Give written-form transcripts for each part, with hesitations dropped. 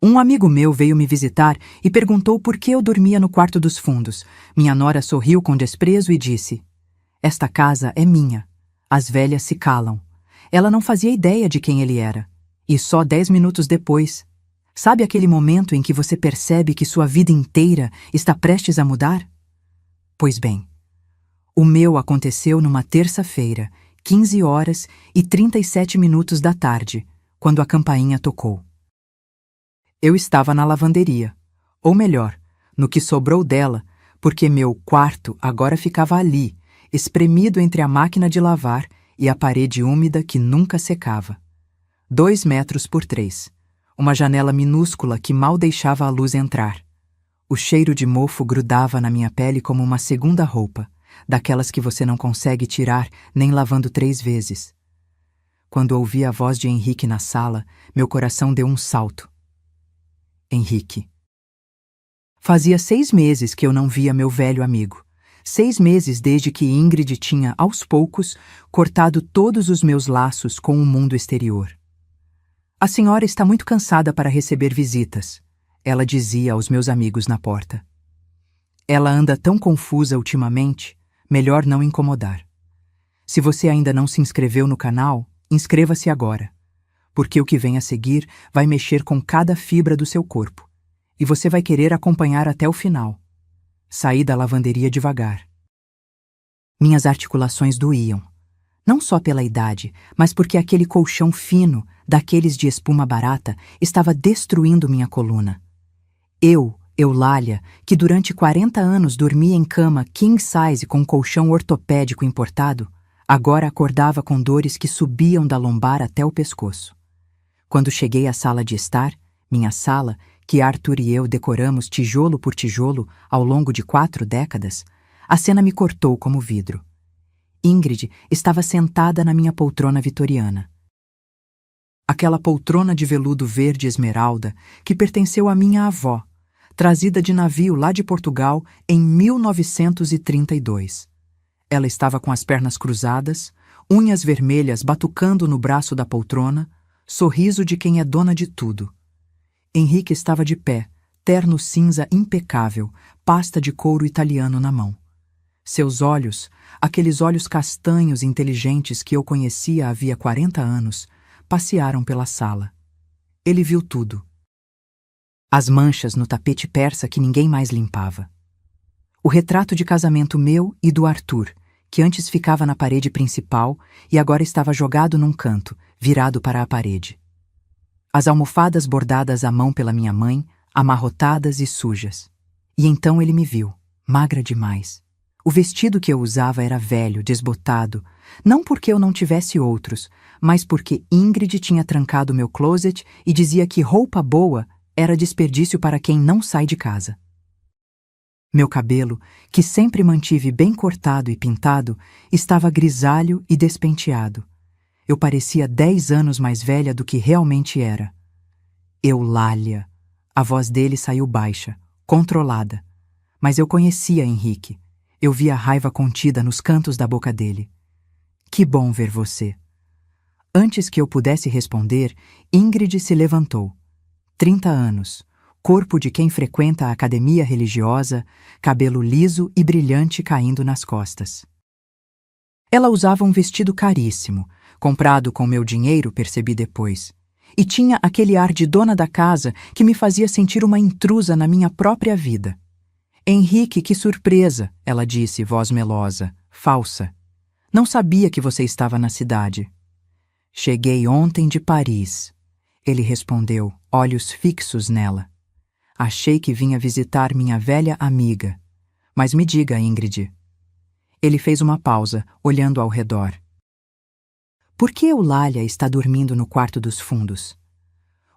Um amigo meu veio me visitar e perguntou por que eu dormia no quarto dos fundos. Minha nora sorriu com desprezo e disse: "Esta casa é minha." As velhas se calam. Ela não fazia ideia de quem ele era. E só 10 minutos depois... Sabe aquele momento em que você percebe que sua vida inteira está prestes a mudar? Pois bem, o meu aconteceu numa terça-feira, 15h37 da tarde, quando a campainha tocou. Eu estava na lavanderia, ou melhor, no que sobrou dela, porque meu quarto agora ficava ali, espremido entre a máquina de lavar e a parede úmida que nunca secava. 2 metros por 3. Uma janela minúscula que mal deixava a luz entrar. O cheiro de mofo grudava na minha pele como uma segunda roupa, daquelas que você não consegue tirar nem lavando 3 vezes. Quando ouvi a voz de Henrique na sala, meu coração deu um salto. Henrique. Fazia 6 meses que eu não via meu velho amigo. 6 meses desde que Ingrid tinha, aos poucos, cortado todos os meus laços com o mundo exterior. "A senhora está muito cansada para receber visitas", ela dizia aos meus amigos na porta. "Ela anda tão confusa ultimamente, melhor não incomodar. Se você ainda não se inscreveu no canal, inscreva-se agora, porque o que vem a seguir vai mexer com cada fibra do seu corpo, e você vai querer acompanhar até o final." Saí da lavanderia devagar. Minhas articulações doíam, não só pela idade, mas porque aquele colchão fino, daqueles de espuma barata, estava destruindo minha coluna. Eulália, que durante 40 anos dormia em cama king size com colchão ortopédico importado, agora acordava com dores que subiam da lombar até o pescoço. Quando cheguei à sala de estar, minha sala, que Arthur e eu decoramos tijolo por tijolo ao longo de 4 décadas, a cena me cortou como vidro. Ingrid estava sentada na minha poltrona vitoriana. Aquela poltrona de veludo verde esmeralda que pertenceu à minha avó, trazida de navio lá de Portugal em 1932. Ela estava com as pernas cruzadas, unhas vermelhas batucando no braço da poltrona, sorriso de quem é dona de tudo. Henrique estava de pé, terno cinza impecável, pasta de couro italiano na mão. Seus olhos, aqueles olhos castanhos inteligentes que eu conhecia havia 40 anos, passearam pela sala. Ele viu tudo. As manchas no tapete persa que ninguém mais limpava. O retrato de casamento meu e do Arthur, que antes ficava na parede principal e agora estava jogado num canto, virado para a parede. As almofadas bordadas à mão pela minha mãe, amarrotadas e sujas. E então ele me viu, magra demais. O vestido que eu usava era velho, desbotado, não porque eu não tivesse outros, mas porque Ingrid tinha trancado meu closet e dizia que roupa boa era desperdício para quem não sai de casa. Meu cabelo, que sempre mantive bem cortado e pintado, estava grisalho e despenteado. Eu parecia 10 anos mais velha do que realmente era. Eulália. A voz dele saiu baixa, controlada. Mas eu conhecia Henrique. Eu via a raiva contida nos cantos da boca dele. "Que bom ver você." Antes que eu pudesse responder, Ingrid se levantou. 30 anos, corpo de quem frequenta a academia religiosa, cabelo liso e brilhante caindo nas costas. Ela usava um vestido caríssimo, comprado com meu dinheiro, percebi depois, e tinha aquele ar de dona da casa que me fazia sentir uma intrusa na minha própria vida. "Henrique, que surpresa!" ela disse, voz melosa, falsa. "Não sabia que você estava na cidade." "Cheguei ontem de Paris." Ele respondeu, olhos fixos nela. "Achei que vinha visitar minha velha amiga. Mas me diga, Ingrid." Ele fez uma pausa, olhando ao redor. "Por que Eulália está dormindo no quarto dos fundos?"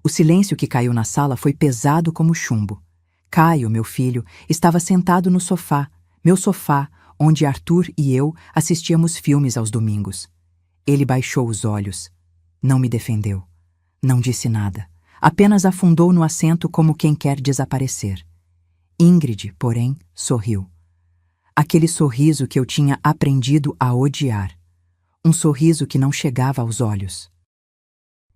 O silêncio que caiu na sala foi pesado como chumbo. Caio, meu filho, estava sentado no sofá, meu sofá, onde Arthur e eu assistíamos filmes aos domingos. Ele baixou os olhos. Não me defendeu. Não disse nada. Apenas afundou no assento como quem quer desaparecer. Ingrid, porém, sorriu. Aquele sorriso que eu tinha aprendido a odiar. Um sorriso que não chegava aos olhos.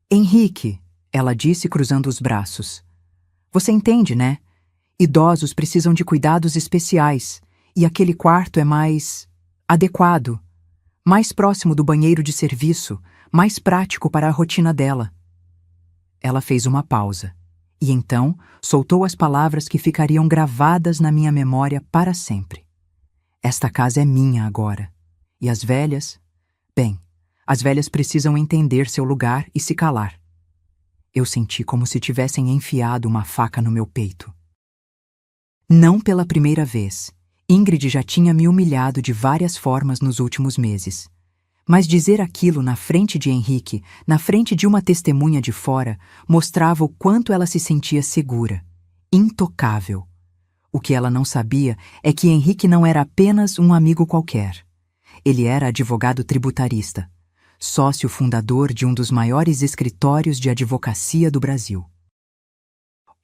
"Henrique", ela disse cruzando os braços. Você entende, né? Idosos precisam de cuidados especiais, e aquele quarto é mais adequado, mais próximo do banheiro de serviço, mais prático para a rotina dela. Ela fez uma pausa, e então soltou as palavras que ficariam gravadas na minha memória para sempre. Esta casa é minha agora. E as velhas? Bem, as velhas precisam entender seu lugar e se calar. Eu senti como se tivessem enfiado uma faca no meu peito. Não pela primeira vez. Ingrid já tinha me humilhado de várias formas nos últimos meses. Mas dizer aquilo na frente de Henrique, na frente de uma testemunha de fora, mostrava o quanto ela se sentia segura, intocável. O que ela não sabia é que Henrique não era apenas um amigo qualquer. Ele era advogado tributarista, sócio fundador de um dos maiores escritórios de advocacia do Brasil.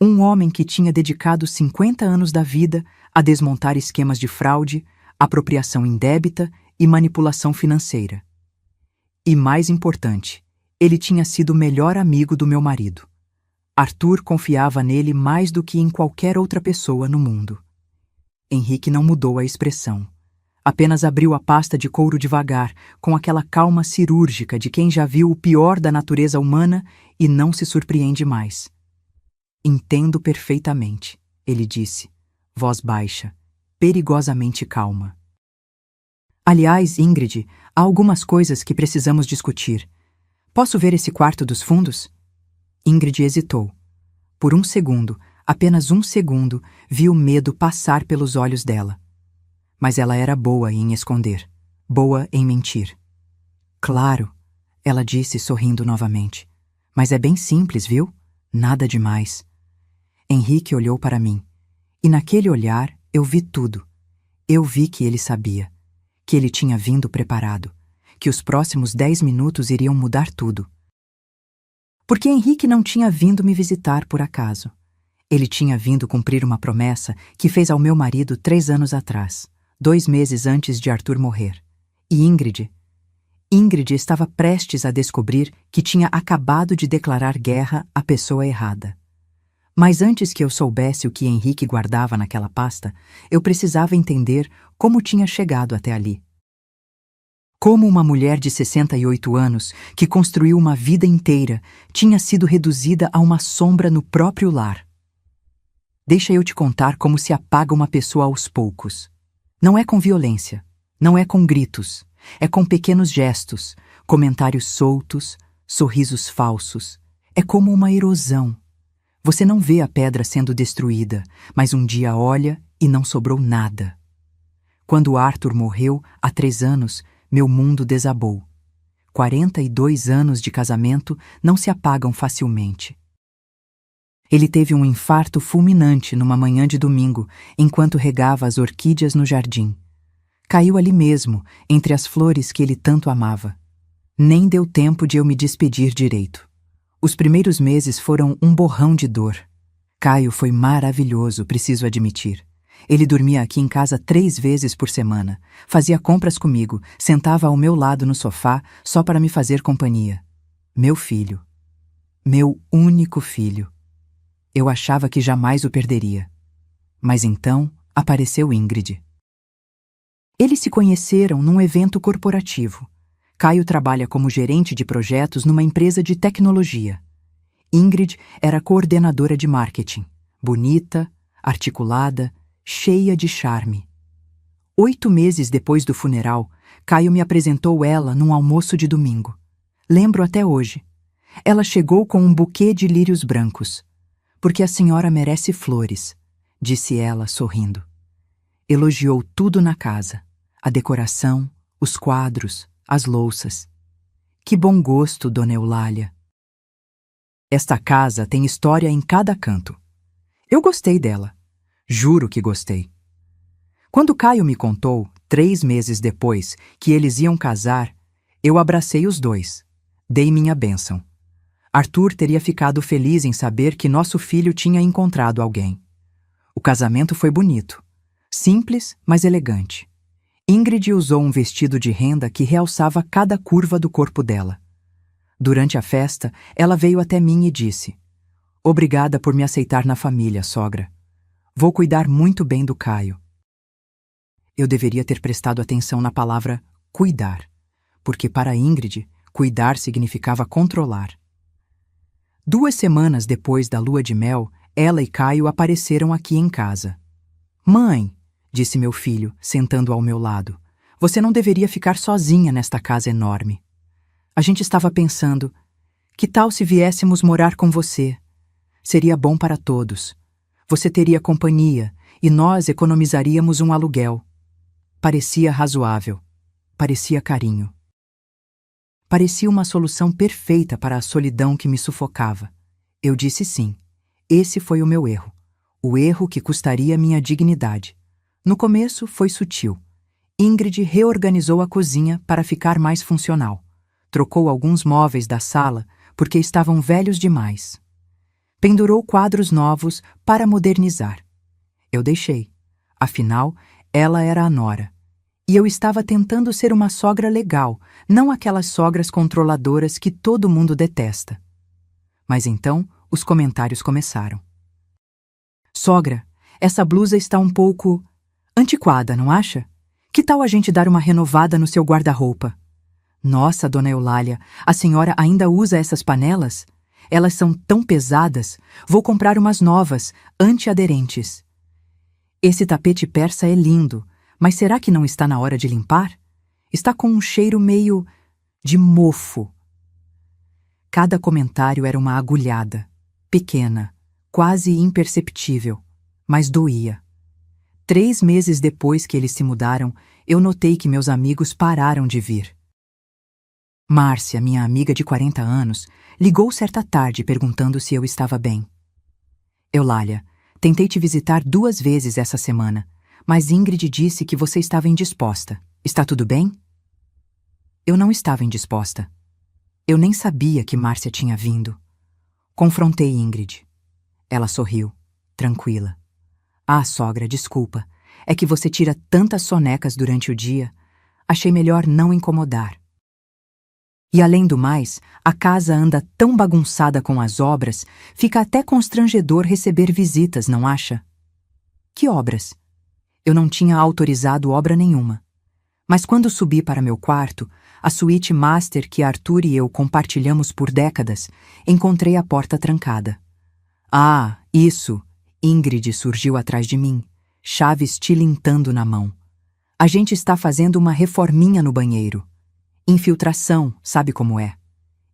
Um homem que tinha dedicado 50 anos da vida a desmontar esquemas de fraude, apropriação indébita e manipulação financeira. E mais importante, ele tinha sido o melhor amigo do meu marido. Arthur confiava nele mais do que em qualquer outra pessoa no mundo. Henrique não mudou a expressão. Apenas abriu a pasta de couro devagar, com aquela calma cirúrgica de quem já viu o pior da natureza humana e não se surpreende mais. Entendo perfeitamente, ele disse, voz baixa, perigosamente calma. Aliás, Ingrid, há algumas coisas que precisamos discutir. Posso ver esse quarto dos fundos? Ingrid hesitou. Por um segundo, apenas um segundo, vi o medo passar pelos olhos dela. Mas ela era boa em esconder, boa em mentir. Claro, ela disse sorrindo novamente. Mas é bem simples, viu? Nada demais. Henrique olhou para mim, e naquele olhar eu vi tudo. Eu vi que ele sabia, que ele tinha vindo preparado, que os próximos 10 minutos iriam mudar tudo. Porque Henrique não tinha vindo me visitar por acaso. Ele tinha vindo cumprir uma promessa que fez ao meu marido 3 anos atrás, 2 meses antes de Arthur morrer. E Ingrid estava prestes a descobrir que tinha acabado de declarar guerra à pessoa errada. Mas antes que eu soubesse o que Henrique guardava naquela pasta, eu precisava entender como tinha chegado até ali. Como uma mulher de 68 anos, que construiu uma vida inteira, tinha sido reduzida a uma sombra no próprio lar. Deixa eu te contar como se apaga uma pessoa aos poucos. Não é com violência, não é com gritos, é com pequenos gestos, comentários soltos, sorrisos falsos. É como uma erosão. Você não vê a pedra sendo destruída, mas um dia olha e não sobrou nada. Quando Arthur morreu, há 3 anos, meu mundo desabou. 42 anos de casamento não se apagam facilmente. Ele teve um infarto fulminante numa manhã de domingo, enquanto regava as orquídeas no jardim. Caiu ali mesmo, entre as flores que ele tanto amava. Nem deu tempo de eu me despedir direito. Os primeiros meses foram um borrão de dor. Caio foi maravilhoso, preciso admitir. Ele dormia aqui em casa 3 vezes por semana, fazia compras comigo, sentava ao meu lado no sofá só para me fazer companhia. Meu filho. Meu único filho. Eu achava que jamais o perderia. Mas então apareceu Ingrid. Eles se conheceram num evento corporativo. Caio trabalha como gerente de projetos numa empresa de tecnologia. Ingrid era coordenadora de marketing, bonita, articulada, cheia de charme. 8 meses depois do funeral, Caio me apresentou ela num almoço de domingo. Lembro até hoje. Ela chegou com um buquê de lírios brancos. Porque a senhora merece flores, disse ela, sorrindo. Elogiou tudo na casa, a decoração, os quadros, as louças. Que bom gosto, dona Eulália. Esta casa tem história em cada canto. Eu gostei dela. Juro que gostei. Quando Caio me contou, 3 meses depois, que eles iam casar, eu abracei os dois. Dei minha bênção. Arthur teria ficado feliz em saber que nosso filho tinha encontrado alguém. O casamento foi bonito. Simples, mas elegante. Ingrid usou um vestido de renda que realçava cada curva do corpo dela. Durante a festa, ela veio até mim e disse: Obrigada por me aceitar na família, sogra. Vou cuidar muito bem do Caio. Eu deveria ter prestado atenção na palavra cuidar, porque para Ingrid, cuidar significava controlar. 2 semanas depois da lua de mel, ela e Caio apareceram aqui em casa. Mãe, disse meu filho, sentando ao meu lado, você não deveria ficar sozinha nesta casa enorme. A gente estava pensando, que tal se viéssemos morar com você? Seria bom para todos. Você teria companhia e nós economizaríamos um aluguel. Parecia razoável. Parecia carinho. Parecia uma solução perfeita para a solidão que me sufocava. Eu disse sim. Esse foi o meu erro. O erro que custaria minha dignidade. No começo foi sutil. Ingrid reorganizou a cozinha para ficar mais funcional. Trocou alguns móveis da sala porque estavam velhos demais. Pendurou quadros novos para modernizar. Eu deixei. Afinal, ela era a nora. E eu estava tentando ser uma sogra legal, não aquelas sogras controladoras que todo mundo detesta. Mas então, os comentários começaram. Sogra, essa blusa está um pouco antiquada, não acha? Que tal a gente dar uma renovada no seu guarda-roupa? Nossa, dona Eulália, a senhora ainda usa essas panelas? Elas são tão pesadas. Vou comprar umas novas, antiaderentes. Esse tapete persa é lindo, mas será que não está na hora de limpar? Está com um cheiro meio de mofo. Cada comentário era uma agulhada, pequena, quase imperceptível, mas doía. 3 meses depois que eles se mudaram, eu notei que meus amigos pararam de vir. Márcia, minha amiga de 40 anos, ligou certa tarde perguntando se eu estava bem. Eulália, tentei te visitar 2 vezes essa semana, mas Ingrid disse que você estava indisposta. Está tudo bem? Eu não estava indisposta. Eu nem sabia que Márcia tinha vindo. Confrontei Ingrid. Ela sorriu, tranquila. Ah, sogra, desculpa. É que você tira tantas sonecas durante o dia. Achei melhor não incomodar. E além do mais, a casa anda tão bagunçada com as obras, fica até constrangedor receber visitas, não acha? Que obras? Eu não tinha autorizado obra nenhuma. Mas quando subi para meu quarto, a suíte master que Arthur e eu compartilhamos por décadas, encontrei a porta trancada. Ah, isso! Ingrid surgiu atrás de mim, chaves tilintando na mão. A gente está fazendo uma reforminha no banheiro. Infiltração, sabe como é.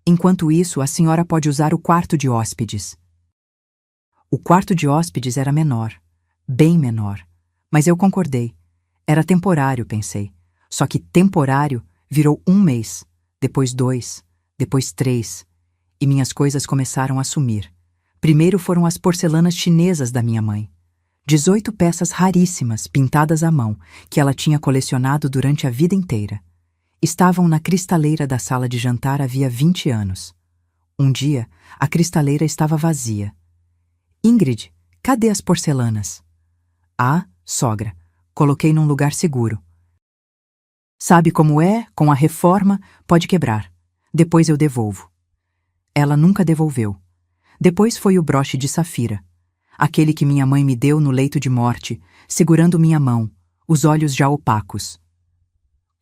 Enquanto isso, a senhora pode usar o quarto de hóspedes. O quarto de hóspedes era menor, bem menor, mas eu concordei. Era temporário, pensei. Só que temporário virou 1 mês, depois 2, depois 3, e minhas coisas começaram a sumir. Primeiro foram as porcelanas chinesas da minha mãe. 18 peças raríssimas, pintadas à mão, que ela tinha colecionado durante a vida inteira. Estavam na cristaleira da sala de jantar havia 20 anos. Um dia, a cristaleira estava vazia. Ingrid, cadê as porcelanas? Ah, sogra, coloquei num lugar seguro. Sabe como é? Com a reforma, pode quebrar. Depois eu devolvo. Ela nunca devolveu. Depois foi o broche de safira. Aquele que minha mãe me deu no leito de morte, segurando minha mão, os olhos já opacos.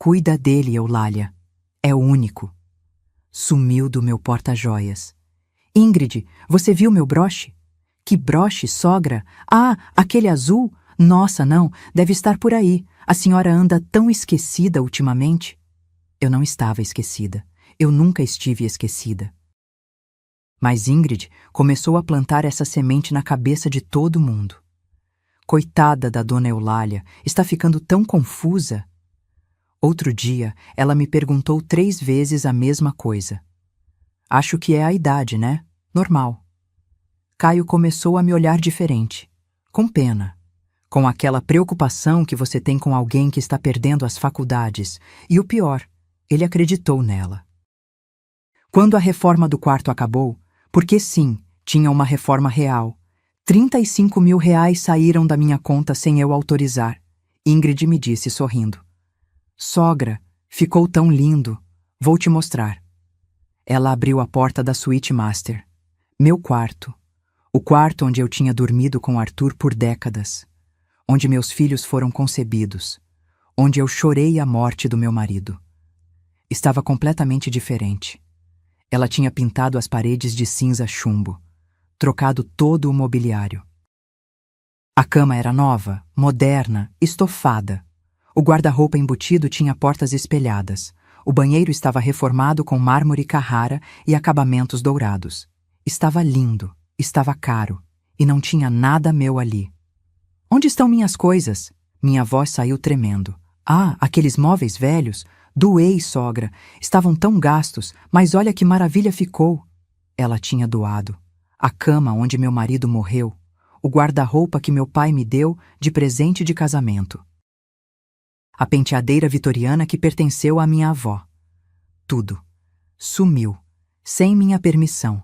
Cuida dele, Eulália. É o único. Sumiu do meu porta-joias. Ingrid, você viu meu broche? Que broche, sogra? Ah, aquele azul? Nossa, não, deve estar por aí. A senhora anda tão esquecida ultimamente. Eu não estava esquecida. Eu nunca estive esquecida. Mas Ingrid começou a plantar essa semente na cabeça de todo mundo. Coitada da dona Eulália, está ficando tão confusa. Outro dia, ela me perguntou 3 vezes a mesma coisa. Acho que é a idade, né? Normal. Caio começou a me olhar diferente, com pena, com aquela preocupação que você tem com alguém que está perdendo as faculdades, e o pior, ele acreditou nela. Quando a reforma do quarto acabou, porque sim, tinha uma reforma real, 35 mil reais saíram da minha conta sem eu autorizar. Ingrid me disse sorrindo. Sogra, ficou tão lindo, vou te mostrar. Ela abriu a porta da suíte master. Meu quarto. O quarto onde eu tinha dormido com Arthur por décadas, onde meus filhos foram concebidos, onde eu chorei a morte do meu marido. Estava completamente diferente. Ela tinha pintado as paredes de cinza chumbo, trocado todo o mobiliário. A cama era nova, moderna, estofada. O guarda-roupa embutido tinha portas espelhadas. O banheiro estava reformado com mármore Carrara e acabamentos dourados. Estava lindo, estava caro, e não tinha nada meu ali. Onde estão minhas coisas? Minha voz saiu tremendo. Ah, aqueles móveis velhos? Doei, sogra. Estavam tão gastos, mas olha que maravilha ficou. Ela tinha doado. A cama onde meu marido morreu. O guarda-roupa que meu pai me deu de presente de casamento. A penteadeira vitoriana que pertenceu à minha avó. Tudo. Sumiu, sem minha permissão.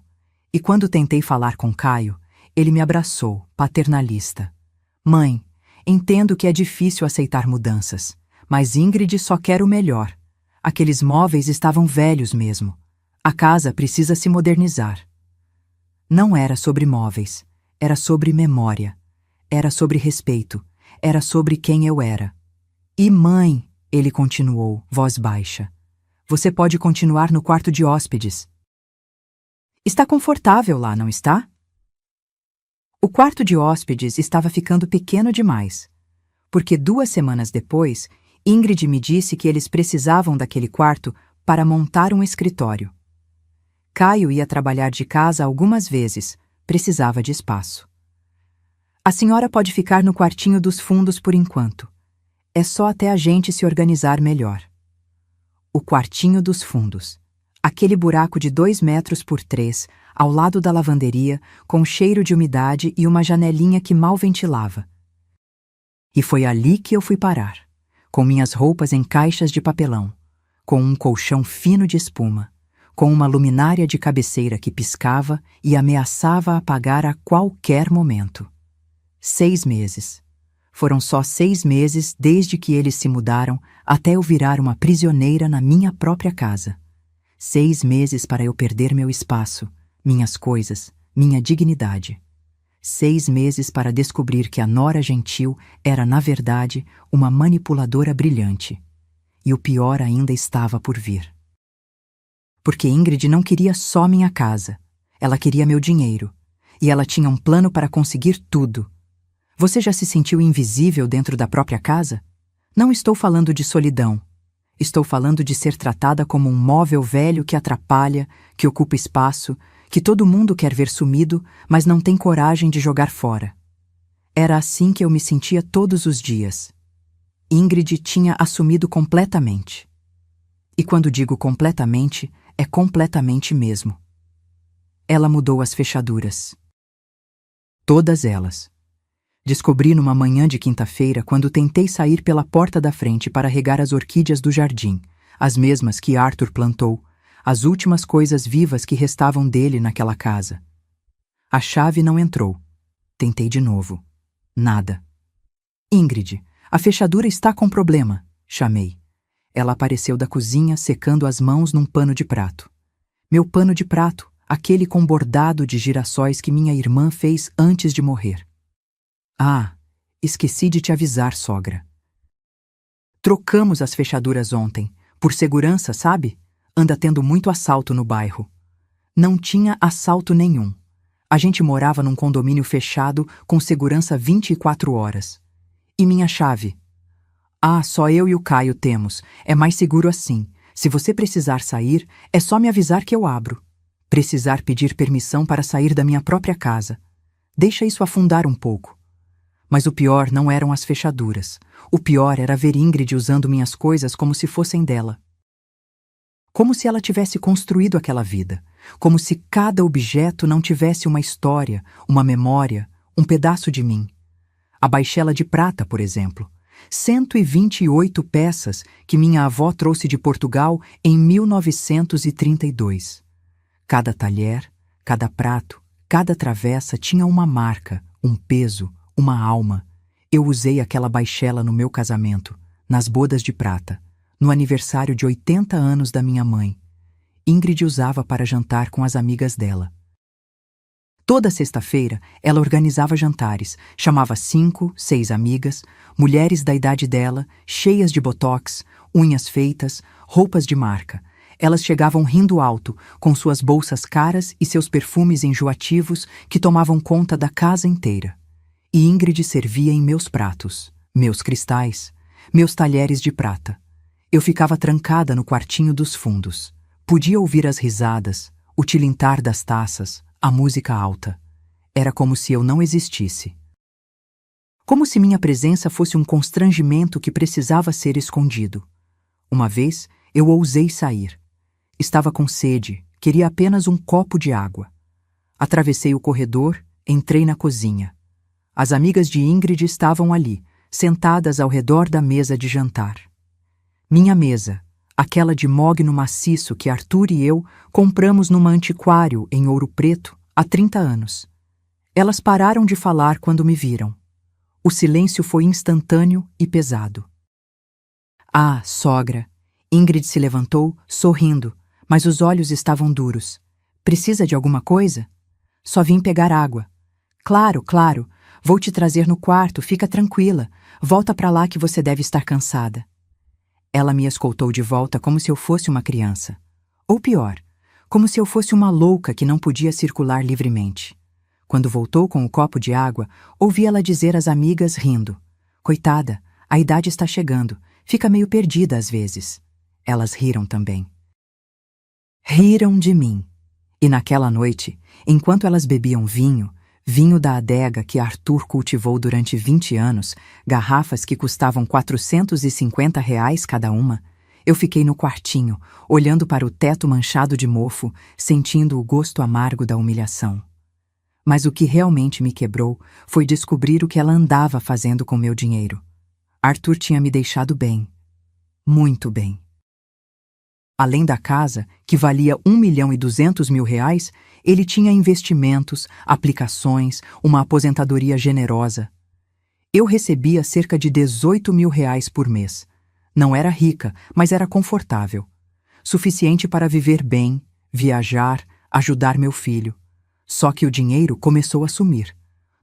E quando tentei falar com Caio, ele me abraçou, paternalista. Mãe, entendo que é difícil aceitar mudanças, mas Ingrid só quer o melhor. Aqueles móveis estavam velhos mesmo. A casa precisa se modernizar. Não era sobre móveis, era sobre memória. Era sobre respeito, era sobre quem eu era. E mãe, ele continuou, voz baixa. Você pode continuar no quarto de hóspedes. Está confortável lá, não está? O quarto de hóspedes estava ficando pequeno demais, porque 2 semanas depois, Ingrid me disse que eles precisavam daquele quarto para montar um escritório. Caio ia trabalhar de casa algumas vezes, precisava de espaço. A senhora pode ficar no quartinho dos fundos por enquanto. É só até a gente se organizar melhor. O quartinho dos fundos. Aquele buraco de 2 metros por 3, ao lado da lavanderia, com cheiro de umidade e uma janelinha que mal ventilava. E foi ali que eu fui parar, com minhas roupas em caixas de papelão, com um colchão fino de espuma, com uma luminária de cabeceira que piscava e ameaçava apagar a qualquer momento. 6 meses. Foram só 6 meses desde que eles se mudaram até eu virar uma prisioneira na minha própria casa. 6 meses para eu perder meu espaço, minhas coisas, minha dignidade. 6 meses para descobrir que a nora gentil era, na verdade, uma manipuladora brilhante. E o pior ainda estava por vir. Porque Ingrid não queria só minha casa. Ela queria meu dinheiro. E ela tinha um plano para conseguir tudo. Você já se sentiu invisível dentro da própria casa? Não estou falando de solidão. Estou falando de ser tratada como um móvel velho que atrapalha, que ocupa espaço, que todo mundo quer ver sumido, mas não tem coragem de jogar fora. Era assim que eu me sentia todos os dias. Ingrid tinha assumido completamente. E quando digo completamente, é completamente mesmo. Ela mudou as fechaduras. Todas elas. Descobri numa manhã de quinta-feira quando tentei sair pela porta da frente para regar as orquídeas do jardim, as mesmas que Arthur plantou, as últimas coisas vivas que restavam dele naquela casa. A chave não entrou. Tentei de novo. Nada. Ingrid, a fechadura está com problema, chamei. Ela apareceu da cozinha secando as mãos num pano de prato. Meu pano de prato, aquele com bordado de girassóis que minha irmã fez antes de morrer. Ah, esqueci de te avisar, sogra. Trocamos as fechaduras ontem, por segurança, sabe? Anda tendo muito assalto no bairro. Não tinha assalto nenhum. A gente morava num condomínio fechado com segurança 24 horas. E minha chave? Ah, só eu e o Caio temos. É mais seguro assim. Se você precisar sair, é só me avisar que eu abro. Precisar pedir permissão para sair da minha própria casa. Deixa isso afundar um pouco. Mas o pior não eram as fechaduras. O pior era ver Ingrid usando minhas coisas como se fossem dela. Como se ela tivesse construído aquela vida. Como se cada objeto não tivesse uma história, uma memória, um pedaço de mim. A baixela de prata, por exemplo. 128 peças que minha avó trouxe de Portugal em 1932. Cada talher, cada prato, cada travessa tinha uma marca, um peso, uma alma. Eu usei aquela baixela no meu casamento, nas bodas de prata, no aniversário de 80 anos da minha mãe. Ingrid usava para jantar com as amigas dela. Toda sexta-feira, ela organizava jantares, chamava 5, 6 amigas, mulheres da idade dela, cheias de botox, unhas feitas, roupas de marca. Elas chegavam rindo alto, com suas bolsas caras e seus perfumes enjoativos que tomavam conta da casa inteira. E Ingrid servia em meus pratos, meus cristais, meus talheres de prata. Eu ficava trancada no quartinho dos fundos. Podia ouvir as risadas, o tilintar das taças, a música alta. Era como se eu não existisse. Como se minha presença fosse um constrangimento que precisava ser escondido. Uma vez, eu ousei sair. Estava com sede, queria apenas um copo de água. Atravessei o corredor, entrei na cozinha. As amigas de Ingrid estavam ali, sentadas ao redor da mesa de jantar. Minha mesa, aquela de mogno maciço que Arthur e eu compramos numa antiquário em Ouro Preto há 30 anos. Elas pararam de falar quando me viram. O silêncio foi instantâneo e pesado. Ah, sogra! Ingrid se levantou, sorrindo, mas os olhos estavam duros. Precisa de alguma coisa? Só vim pegar água. Claro, claro. Vou te trazer no quarto, fica tranquila. Volta pra lá que você deve estar cansada. Ela me escoltou de volta como se eu fosse uma criança. Ou pior, como se eu fosse uma louca que não podia circular livremente. Quando voltou com o copo de água, ouvi ela dizer às amigas rindo: "Coitada, a idade está chegando, fica meio perdida às vezes." Elas riram também. Riram de mim. E naquela noite, enquanto elas bebiam vinho da adega que Arthur cultivou durante 20 anos, garrafas que custavam R$ 450 cada uma, eu fiquei no quartinho, olhando para o teto manchado de mofo, sentindo o gosto amargo da humilhação. Mas o que realmente me quebrou foi descobrir o que ela andava fazendo com meu dinheiro. Arthur tinha me deixado bem. Muito bem. Além da casa, que valia R$ 1.200.000, ele tinha investimentos, aplicações, uma aposentadoria generosa. Eu recebia cerca de R$ 18.000 por mês. Não era rica, mas era confortável. Suficiente para viver bem, viajar, ajudar meu filho. Só que o dinheiro começou a sumir.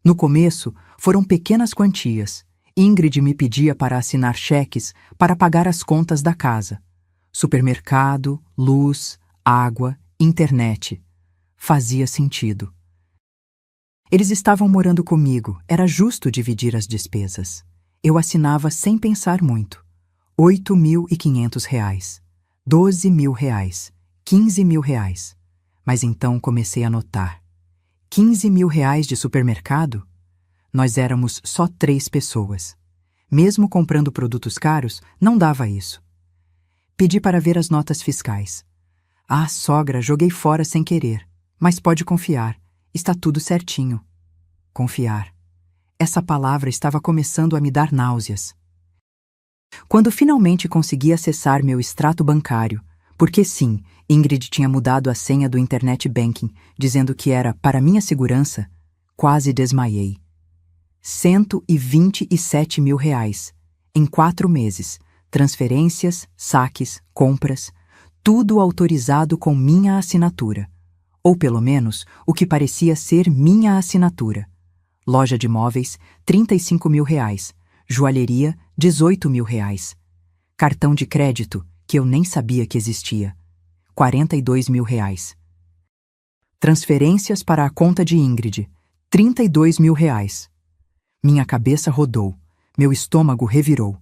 No começo, foram pequenas quantias. Ingrid me pedia para assinar cheques para pagar as contas da casa. Supermercado, luz, água, internet. Fazia sentido. Eles estavam morando comigo, era justo dividir as despesas. Eu assinava sem pensar muito. R$ 8.500, R$ 12.000, R$ 15.000. Mas então comecei a notar. R$ 15.000 de supermercado? Nós éramos só 3 pessoas. Mesmo comprando produtos caros, não dava isso. Pedi para ver as notas fiscais. Ah, sogra, joguei fora sem querer. Mas pode confiar, está tudo certinho. Confiar. Essa palavra estava começando a me dar náuseas. Quando finalmente consegui acessar meu extrato bancário, porque sim, Ingrid tinha mudado a senha do internet banking, dizendo que era para minha segurança, quase desmaiei. R$ 127.000, em 4 meses. Transferências, saques, compras, tudo autorizado com minha assinatura. Ou pelo menos, o que parecia ser minha assinatura. Loja de móveis, R$ 35.000. Joalheria, R$ 18.000. Cartão de crédito, que eu nem sabia que existia, R$ 42.000. Transferências para a conta de Ingrid, R$ 32.000. Minha cabeça rodou, meu estômago revirou.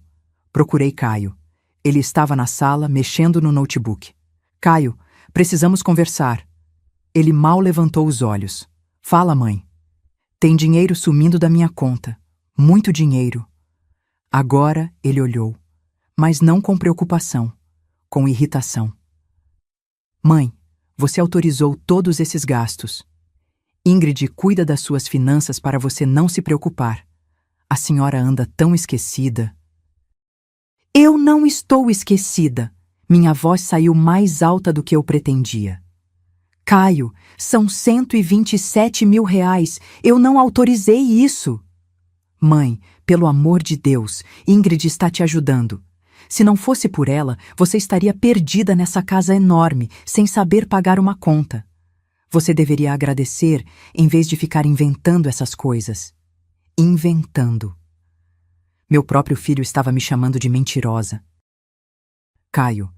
Procurei Caio. Ele estava na sala, mexendo no notebook. Caio, precisamos conversar. Ele mal levantou os olhos. Fala, mãe. Tem dinheiro sumindo da minha conta. Muito dinheiro. Agora ele olhou, mas não com preocupação, com irritação. Mãe, você autorizou todos esses gastos. Ingrid cuida das suas finanças para você não se preocupar. A senhora anda tão esquecida. Eu não estou esquecida. Minha voz saiu mais alta do que eu pretendia. Caio, são R$ 127.000. Eu não autorizei isso. Mãe, pelo amor de Deus, Ingrid está te ajudando. Se não fosse por ela, você estaria perdida nessa casa enorme, sem saber pagar uma conta. Você deveria agradecer em vez de ficar inventando essas coisas. Inventando. Meu próprio filho estava me chamando de mentirosa. Caio,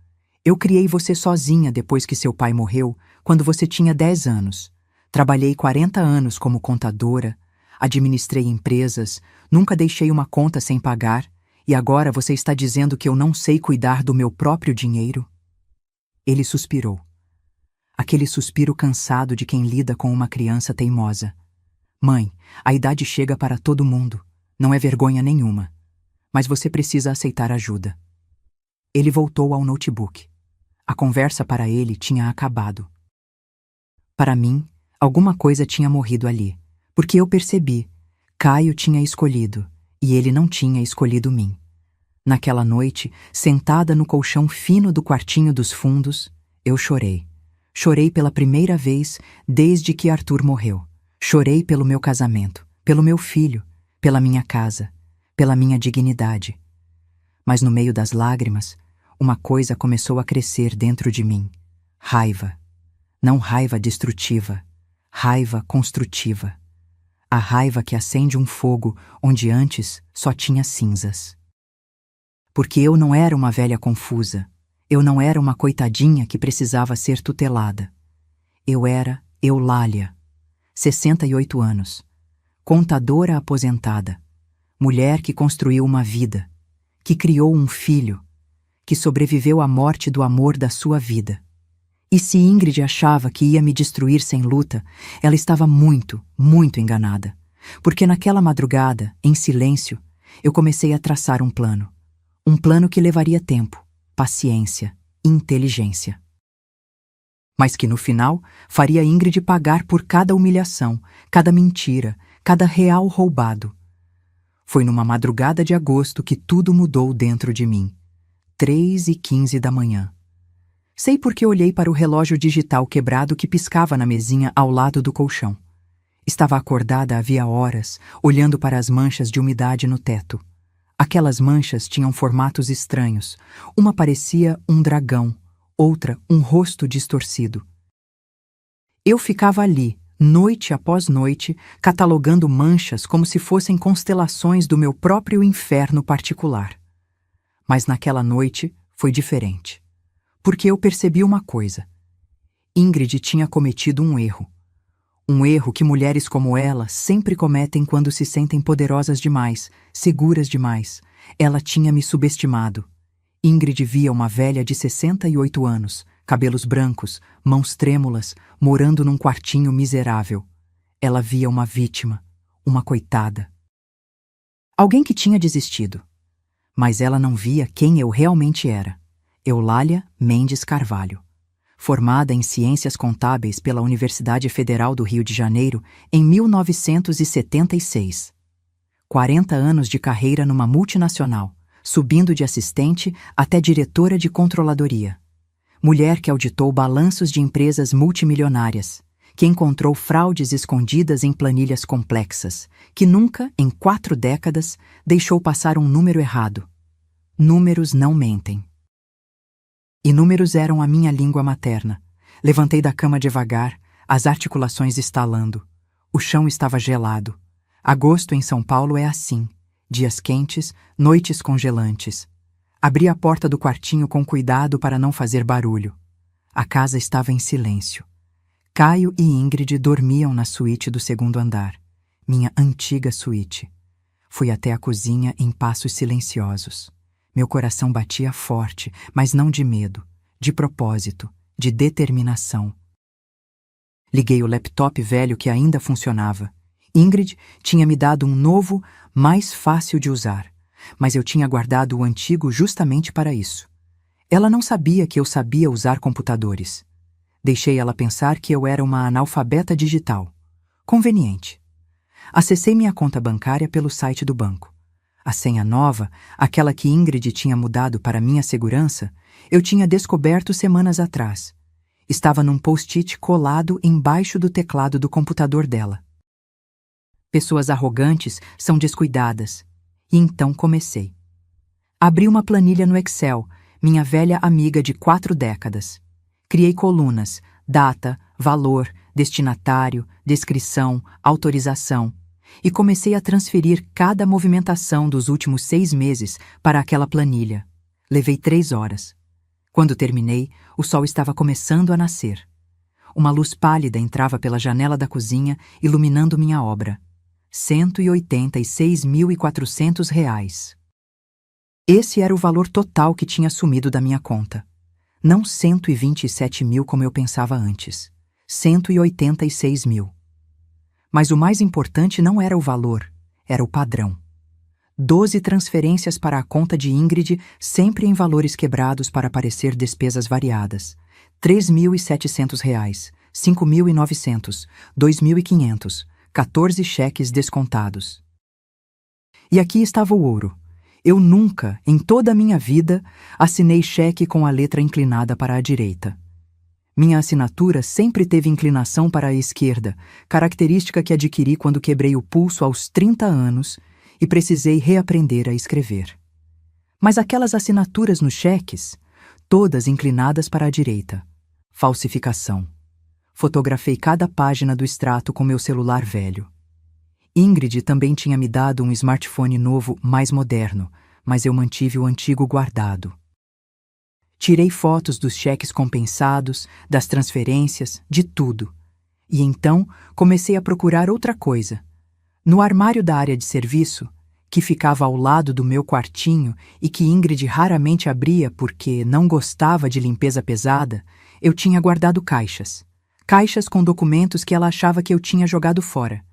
eu criei você sozinha depois que seu pai morreu, quando você tinha 10 anos. Trabalhei 40 anos como contadora, administrei empresas, nunca deixei uma conta sem pagar, e agora você está dizendo que eu não sei cuidar do meu próprio dinheiro? Ele suspirou. Aquele suspiro cansado de quem lida com uma criança teimosa. Mãe, a idade chega para todo mundo. Não é vergonha nenhuma. Mas você precisa aceitar ajuda. Ele voltou ao notebook. A conversa para ele tinha acabado. Para mim, alguma coisa tinha morrido ali, porque eu percebi. Caio tinha escolhido, e ele não tinha escolhido mim. Naquela noite, sentada no colchão fino do quartinho dos fundos, eu chorei. Chorei pela primeira vez desde que Arthur morreu. Chorei pelo meu casamento, pelo meu filho, pela minha casa, pela minha dignidade. Mas no meio das lágrimas, uma coisa começou a crescer dentro de mim. Raiva. Não raiva destrutiva, raiva construtiva. A raiva que acende um fogo onde antes só tinha cinzas. Porque eu não era uma velha confusa. Eu não era uma coitadinha que precisava ser tutelada. Eu era Eulália, 68 anos, contadora aposentada, mulher que construiu uma vida, que criou um filho, que sobreviveu à morte do amor da sua vida. E se Ingrid achava que ia me destruir sem luta, ela estava muito, muito enganada. Porque naquela madrugada, em silêncio, eu comecei a traçar um plano. Um plano que levaria tempo, paciência, inteligência. Mas que no final faria Ingrid pagar por cada humilhação, cada mentira, cada real roubado. Foi numa madrugada de agosto que tudo mudou dentro de mim. 3h15 da manhã. Sei porque olhei para o relógio digital quebrado que piscava na mesinha ao lado do colchão. Estava acordada havia horas, olhando para as manchas de umidade no teto. Aquelas manchas tinham formatos estranhos. Uma parecia um dragão, outra um rosto distorcido. Eu ficava ali, noite após noite, catalogando manchas como se fossem constelações do meu próprio inferno particular. Mas naquela noite foi diferente. Porque eu percebi uma coisa. Ingrid tinha cometido um erro. Um erro que mulheres como ela sempre cometem quando se sentem poderosas demais, seguras demais. Ela tinha me subestimado. Ingrid via uma velha de 68 anos, cabelos brancos, mãos trêmulas, morando num quartinho miserável. Ela via uma vítima, uma coitada. Alguém que tinha desistido. Mas ela não via quem eu realmente era. Eulália Mendes Carvalho, formada em Ciências Contábeis pela Universidade Federal do Rio de Janeiro em 1976. 40 anos de carreira numa multinacional, subindo de assistente até diretora de controladoria. Mulher que auditou balanços de empresas multimilionárias, que encontrou fraudes escondidas em planilhas complexas, que nunca, em 4 décadas, deixou passar um número errado. Números não mentem. E números eram a minha língua materna. Levantei da cama devagar, as articulações estalando. O chão estava gelado. Agosto em São Paulo é assim. Dias quentes, noites congelantes. Abri a porta do quartinho com cuidado para não fazer barulho. A casa estava em silêncio. Caio e Ingrid dormiam na suíte do 2º andar. Minha antiga suíte. Fui até a cozinha em passos silenciosos. Meu coração batia forte, mas não de medo, de propósito, de determinação. Liguei o laptop velho que ainda funcionava. Ingrid tinha me dado um novo, mais fácil de usar, mas eu tinha guardado o antigo justamente para isso. Ela não sabia que eu sabia usar computadores. Deixei ela pensar que eu era uma analfabeta digital. Conveniente. Acessei minha conta bancária pelo site do banco. A senha nova, aquela que Ingrid tinha mudado para minha segurança, eu tinha descoberto semanas atrás. Estava num post-it colado embaixo do teclado do computador dela. Pessoas arrogantes são descuidadas. E então comecei. Abri uma planilha no Excel, minha velha amiga de 4 décadas. Criei colunas, data, valor, destinatário, descrição, autorização, e comecei a transferir cada movimentação dos últimos 6 meses para aquela planilha. Levei 3 horas. Quando terminei, o sol estava começando a nascer. Uma luz pálida entrava pela janela da cozinha, iluminando minha obra. R$ 186.400. Esse era o valor total que tinha sumido da minha conta. Não 127 mil como eu pensava antes. 186 mil. Mas o mais importante não era o valor, era o padrão. 12 transferências para a conta de Ingrid, sempre em valores quebrados para parecer despesas variadas. R$ 3.700, R$ 5.900, R$ 2.500, 14 cheques descontados. E aqui estava o ouro. Eu nunca, em toda a minha vida, assinei cheque com a letra inclinada para a direita. Minha assinatura sempre teve inclinação para a esquerda, característica que adquiri quando quebrei o pulso aos 30 anos e precisei reaprender a escrever. Mas aquelas assinaturas nos cheques, todas inclinadas para a direita. Falsificação. Fotografei cada página do extrato com meu celular velho. Ingrid também tinha me dado um smartphone novo, mais moderno, mas eu mantive o antigo guardado. Tirei fotos dos cheques compensados, das transferências, de tudo. E então comecei a procurar outra coisa. No armário da área de serviço, que ficava ao lado do meu quartinho e que Ingrid raramente abria porque não gostava de limpeza pesada, eu tinha guardado caixas. Caixas com documentos que ela achava que eu tinha jogado fora.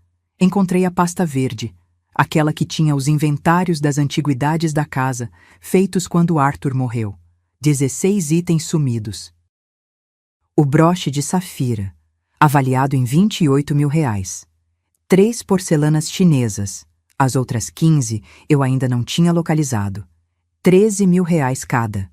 Encontrei a pasta verde, aquela que tinha os inventários das antiguidades da casa, feitos quando Arthur morreu. 16 itens sumidos. O broche de safira, avaliado em R$ 28 mil. 3 porcelanas chinesas, as outras 15 eu ainda não tinha localizado. R$ 13 mil cada.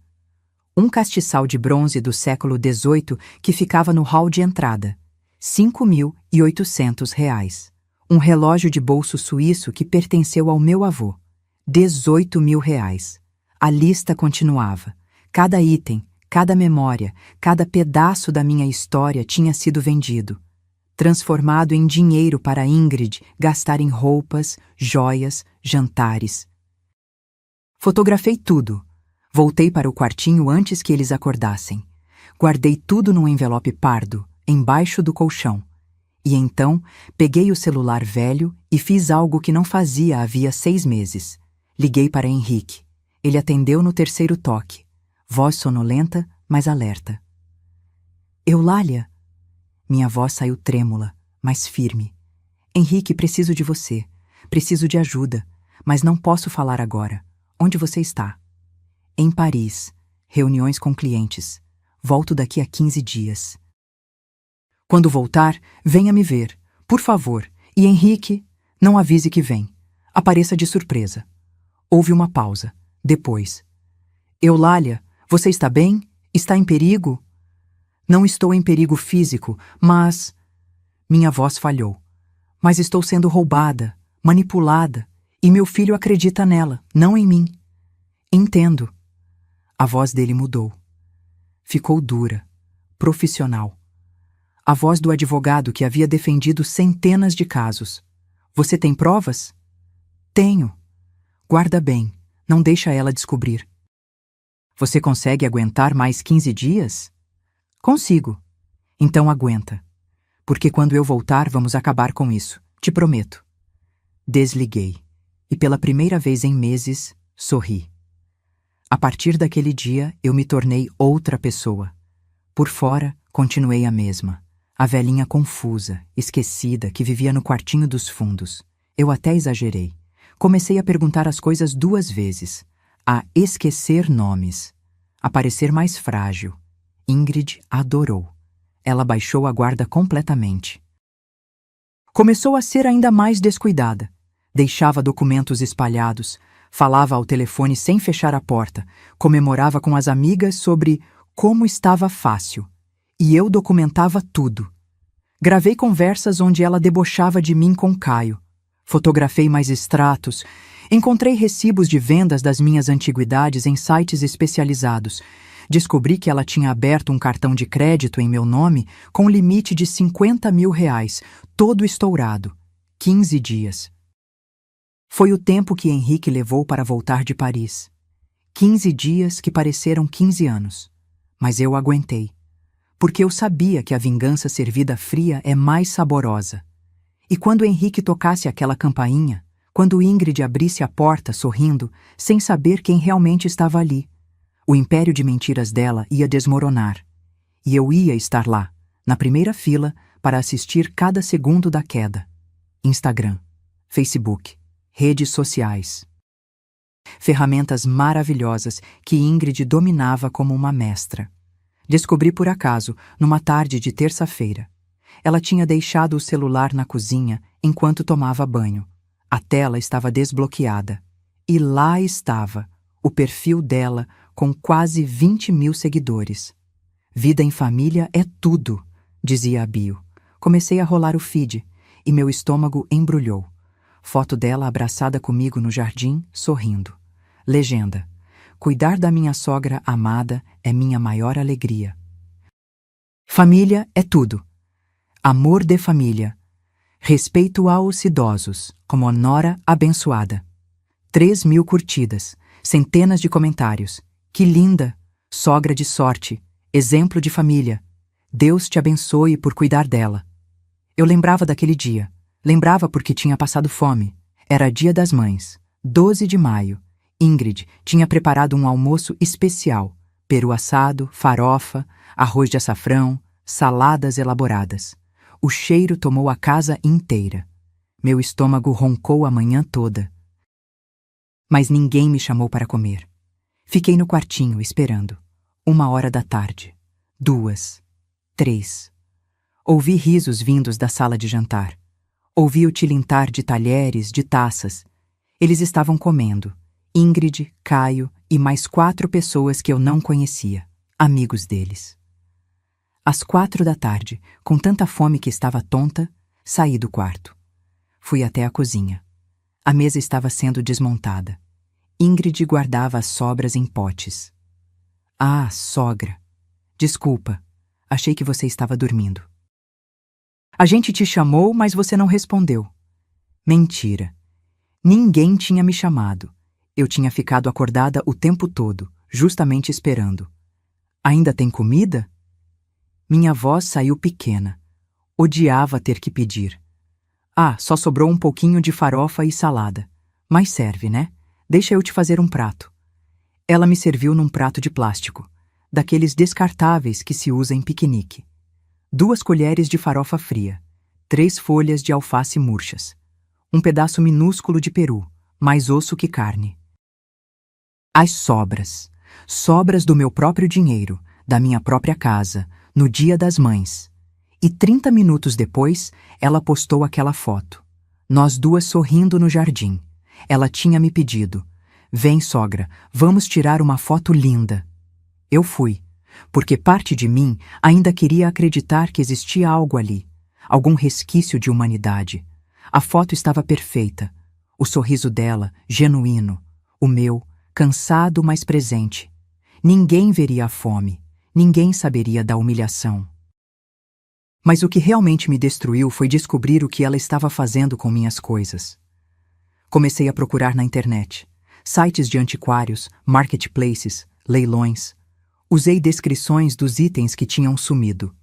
Um castiçal de bronze do século XVIII que ficava no hall de entrada. R$ 5.800. Um relógio de bolso suíço que pertenceu ao meu avô. R$ 18 mil. A lista continuava. Cada item, cada memória, cada pedaço da minha história tinha sido vendido, transformado em dinheiro para Ingrid gastar em roupas, joias, jantares. Fotografei tudo. Voltei para o quartinho antes que eles acordassem. Guardei tudo num envelope pardo, embaixo do colchão. E então, peguei o celular velho e fiz algo que não fazia havia 6 meses. Liguei para Henrique. Ele atendeu no 3º toque. Voz sonolenta, mas alerta. Eulália. Minha voz saiu trêmula, mas firme. Henrique, preciso de você. Preciso de ajuda, mas não posso falar agora. Onde você está? Em Paris. Reuniões com clientes. Volto daqui a 15 dias. Quando voltar, venha me ver, por favor. E Henrique, não avise que vem. Apareça de surpresa. Houve uma pausa. Depois. Eulália, você está bem? Está em perigo? Não estou em perigo físico, mas... Minha voz falhou. Mas estou sendo roubada, manipulada, e meu filho acredita nela, não em mim. Entendo. A voz dele mudou. Ficou dura, profissional. A voz do advogado que havia defendido centenas de casos. Você tem provas? Tenho. Guarda bem, não deixa ela descobrir. Você consegue aguentar mais 15 dias? Consigo. Então aguenta. Porque quando eu voltar vamos acabar com isso, te prometo. Desliguei. E pela primeira vez em meses, sorri. A partir daquele dia, eu me tornei outra pessoa. Por fora, continuei a mesma. A velhinha confusa, esquecida, que vivia no quartinho dos fundos. Eu até exagerei. Comecei a perguntar as coisas 2 vezes. A esquecer nomes. A parecer mais frágil. Ingrid adorou. Ela baixou a guarda completamente. Começou a ser ainda mais descuidada. Deixava documentos espalhados, falava ao telefone sem fechar a porta, comemorava com as amigas sobre como estava fácil. E eu documentava tudo. Gravei conversas onde ela debochava de mim com Caio. Fotografei mais extratos. Encontrei recibos de vendas das minhas antiguidades em sites especializados. Descobri que ela tinha aberto um cartão de crédito em meu nome com limite de R$ 50.000, todo estourado. 15 dias. Foi o tempo que Henrique levou para voltar de Paris. 15 dias que pareceram 15 anos. Mas eu aguentei. Porque eu sabia que a vingança servida fria é mais saborosa. E quando Henrique tocasse aquela campainha, quando Ingrid abrisse a porta sorrindo, sem saber quem realmente estava ali, o império de mentiras dela ia desmoronar. E eu ia estar lá, na primeira fila, para assistir cada segundo da queda. Instagram, Facebook, redes sociais. Ferramentas maravilhosas que Ingrid dominava como uma mestra. Descobri por acaso, numa tarde de terça-feira. Ela tinha deixado o celular na cozinha enquanto tomava banho. A tela estava desbloqueada. E lá estava, o perfil dela com quase 20.000 seguidores. Vida em família é tudo, dizia a bio. Comecei a rolar o feed e meu estômago embrulhou. Foto dela abraçada comigo no jardim, sorrindo. Legenda: cuidar da minha sogra amada é minha maior alegria. Família é tudo. Amor de família. Respeito aos idosos, como a nora abençoada. 3.000 curtidas, centenas de comentários. Que linda! Sogra de sorte, exemplo de família. Deus te abençoe por cuidar dela. Eu lembrava daquele dia. Lembrava porque tinha passado fome. Era Dia das Mães, 12 de maio. Ingrid tinha preparado um almoço especial. Peru assado, farofa, arroz de açafrão, saladas elaboradas. O cheiro tomou a casa inteira. Meu estômago roncou a manhã toda. Mas ninguém me chamou para comer. Fiquei no quartinho esperando. 1h da tarde. 2, 3. Ouvi risos vindos da sala de jantar. Ouvi o tilintar de talheres, de taças. Eles estavam comendo. Ingrid, Caio e mais 4 pessoas que eu não conhecia. Amigos deles. Às 4 da tarde, com tanta fome que estava tonta, saí do quarto. Fui até a cozinha. A mesa estava sendo desmontada. Ingrid guardava as sobras em potes. Ah, sogra. Desculpa. Achei que você estava dormindo. A gente te chamou, mas você não respondeu. Mentira. Ninguém tinha me chamado. Eu tinha ficado acordada o tempo todo, justamente esperando. Ainda tem comida? Minha voz saiu pequena. Odiava ter que pedir. Ah, só sobrou um pouquinho de farofa e salada. Mas serve, né? Deixa eu te fazer um prato. Ela me serviu num prato de plástico, daqueles descartáveis que se usa em piquenique. 2 colheres de farofa fria, 3 folhas de alface murchas, um pedaço minúsculo de peru, mais osso que carne. As sobras. Sobras do meu próprio dinheiro, da minha própria casa, no Dia das Mães. E 30 minutos depois, ela postou aquela foto. Nós 2 sorrindo no jardim. Ela tinha me pedido: vem, sogra, vamos tirar uma foto linda. Eu fui, porque parte de mim ainda queria acreditar que existia algo ali, algum resquício de humanidade. A foto estava perfeita. O sorriso dela, genuíno. O meu, cansado, mas presente. Ninguém veria a fome. Ninguém saberia da humilhação. Mas o que realmente me destruiu foi descobrir o que ela estava fazendo com minhas coisas. Comecei a procurar na internet. Sites de antiquários, marketplaces, leilões. Usei descrições dos itens que tinham sumido.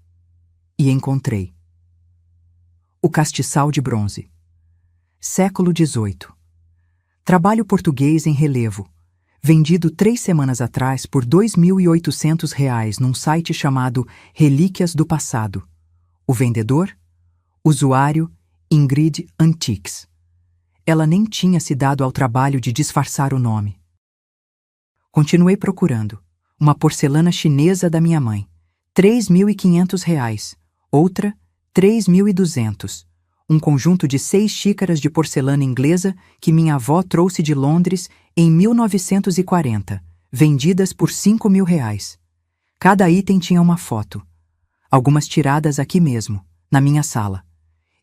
E encontrei. O castiçal de bronze. Século XVIII. Trabalho português em relevo. Vendido 3 semanas atrás por R$ 2.800 num site chamado Relíquias do Passado. O vendedor? Usuário Ingrid Antiques. Ela nem tinha se dado ao trabalho de disfarçar o nome. Continuei procurando. Uma porcelana chinesa da minha mãe. R$ 3.500. Outra, 3.200. Um conjunto de 6 xícaras de porcelana inglesa que minha avó trouxe de Londres em 1940, vendidas por R$ 5.000. Cada item tinha uma foto. Algumas tiradas aqui mesmo, na minha sala.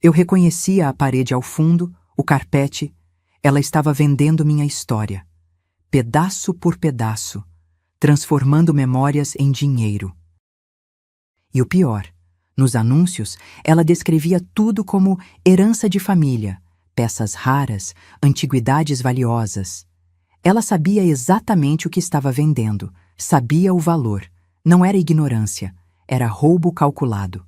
Eu reconhecia a parede ao fundo, o carpete. Ela estava vendendo minha história. Pedaço por pedaço. transformando memórias em dinheiro. E o pior, nos anúncios, ela descrevia tudo como herança de família, peças raras, antiguidades valiosas. Ela sabia exatamente o que estava vendendo, sabia o valor. Não era ignorância, era roubo calculado.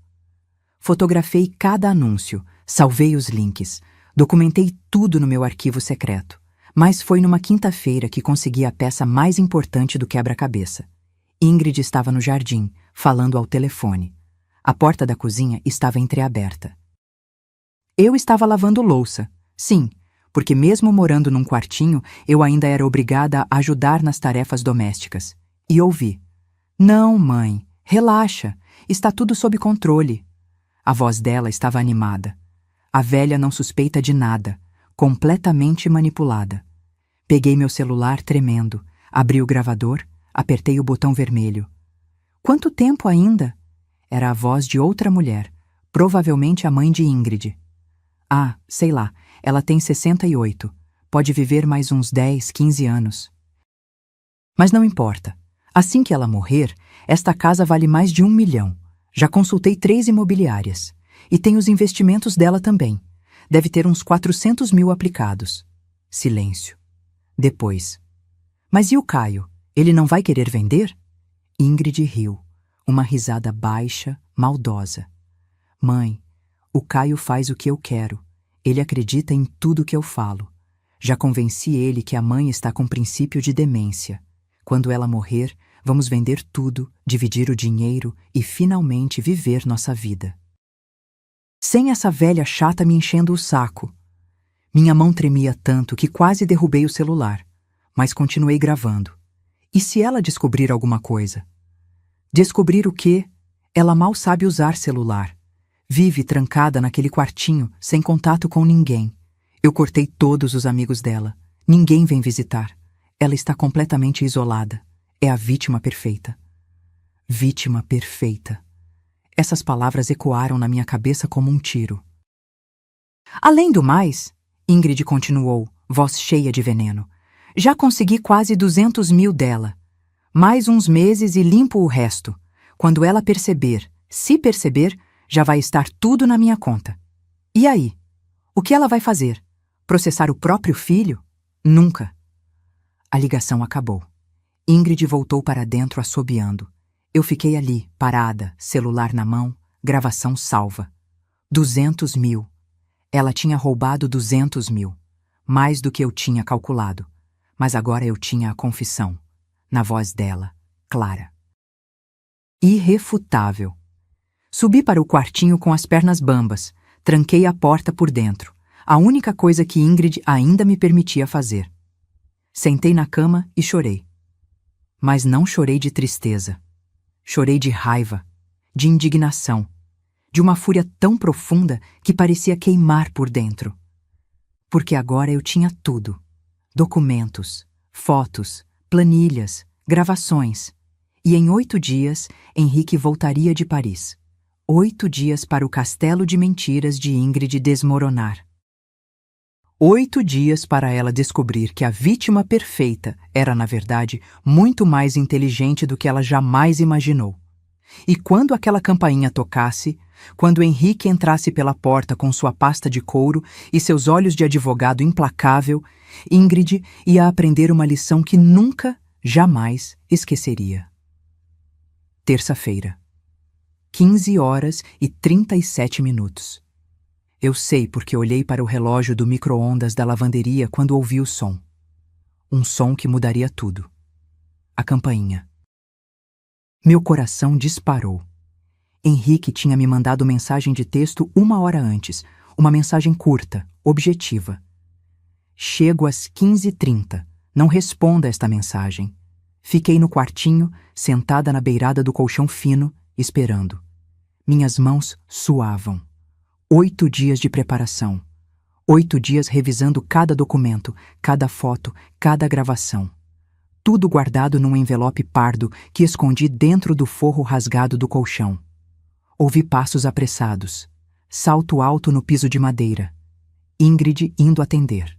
Fotografei cada anúncio, salvei os links, documentei tudo no meu arquivo secreto. Mas foi numa quinta-feira que consegui a peça mais importante do quebra-cabeça. Ingrid estava no jardim, falando ao telefone. A porta da cozinha estava entreaberta. Eu estava lavando louça. Sim, porque mesmo morando num quartinho, eu ainda era obrigada a ajudar nas tarefas domésticas. E ouvi: "Não, mãe, relaxa, está tudo sob controle." A voz dela estava animada. A velha não suspeita de nada, completamente manipulada. Peguei meu celular tremendo, abri o gravador, apertei o botão vermelho. "Quanto tempo ainda?" Era a voz de outra mulher, provavelmente a mãe de Ingrid. "Ah, sei lá, ela tem 68. Pode viver mais uns 10, 15 anos. Mas não importa. Assim que ela morrer, esta casa vale mais de 1 milhão. Já consultei 3 imobiliárias. E tem os investimentos dela também. Deve ter uns 400 mil aplicados." Silêncio. Depois: "Mas e o Caio? Ele não vai querer vender?" Ingrid riu, uma risada baixa, maldosa. "Mãe, o Caio faz o que eu quero. Ele acredita em tudo que eu falo. Já convenci ele que a mãe está com princípio de demência. Quando ela morrer, vamos vender tudo, dividir o dinheiro e finalmente viver nossa vida." Sem essa velha chata me enchendo o saco. Minha mão tremia tanto que quase derrubei o celular, mas continuei gravando. E se ela descobrir alguma coisa? Descobrir o quê? Ela mal sabe usar celular. Vive trancada naquele quartinho, sem contato com ninguém. Eu cortei todos os amigos dela. Ninguém vem visitar. Ela está completamente isolada. É a vítima perfeita. Vítima perfeita. Essas palavras ecoaram na minha cabeça como um tiro. "Além do mais," Ingrid continuou, voz cheia de veneno, "já consegui quase 200 mil dela. Mais uns meses e limpo o resto. Quando ela perceber, se perceber, já vai estar tudo na minha conta. E aí? O que ela vai fazer? Processar o próprio filho? Nunca." A ligação acabou. Ingrid voltou para dentro assobiando. Eu fiquei ali, parada, celular na mão, gravação salva. 200 mil. Ela tinha roubado 200 mil. Mais do que eu tinha calculado. Mas agora eu tinha a confissão. Na voz dela, clara. Irrefutável. Subi para o quartinho com as pernas bambas. Tranquei a porta por dentro. A única coisa que Ingrid ainda me permitia fazer. Sentei na cama e chorei. Mas não chorei de tristeza. Chorei de raiva, de indignação, de uma fúria tão profunda que parecia queimar por dentro. Porque agora eu tinha tudo. Documentos, fotos, planilhas, gravações. E em 8 dias, Henrique voltaria de Paris. 8 dias para o castelo de mentiras de Ingrid desmoronar. 8 dias para ela descobrir que a vítima perfeita era, na verdade, muito mais inteligente do que ela jamais imaginou. E quando aquela campainha tocasse, quando Henrique entrasse pela porta com sua pasta de couro e seus olhos de advogado implacável, Ingrid ia aprender uma lição que nunca, jamais esqueceria. Terça-feira. 15h37. Eu sei porque olhei para o relógio do micro-ondas da lavanderia quando ouvi o som. Um som que mudaria tudo. A campainha. Meu coração disparou. Henrique tinha me mandado mensagem de texto 1 hora antes, uma mensagem curta, objetiva. "Chego às 15h30. Não responda esta mensagem." Fiquei no quartinho, sentada na beirada do colchão fino, esperando. Minhas mãos suavam. 8 dias de preparação. 8 dias revisando cada documento, cada foto, cada gravação. Tudo guardado num envelope pardo que escondi dentro do forro rasgado do colchão. Ouvi passos apressados. Salto alto no piso de madeira. Ingrid indo atender.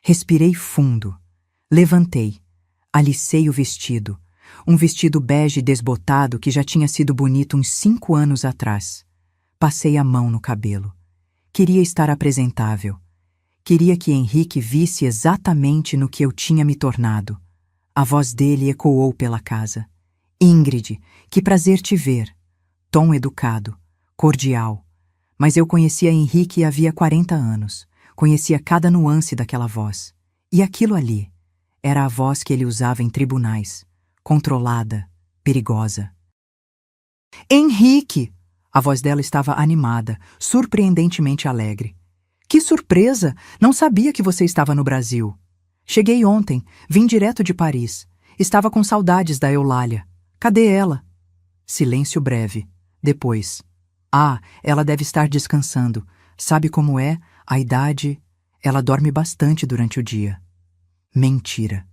Respirei fundo. Levantei. Alicei o vestido. Um vestido bege desbotado que já tinha sido bonito uns 5 anos atrás. Passei a mão no cabelo. Queria estar apresentável. Queria que Henrique visse exatamente no que eu tinha me tornado. A voz dele ecoou pela casa. Ingrid, que prazer te ver. Tom educado, cordial. Mas eu conhecia Henrique havia 40 anos. Conhecia cada nuance daquela voz. E aquilo ali era a voz que ele usava em tribunais. Controlada, perigosa. Henrique! A voz dela estava animada, surpreendentemente alegre. Que surpresa! Não sabia que você estava no Brasil. Cheguei ontem, vim direto de Paris. Estava com saudades da Eulália. Cadê ela? Silêncio breve. Depois. Ah, ela deve estar descansando. Sabe como é? A idade. Ela dorme bastante durante o dia. Mentira.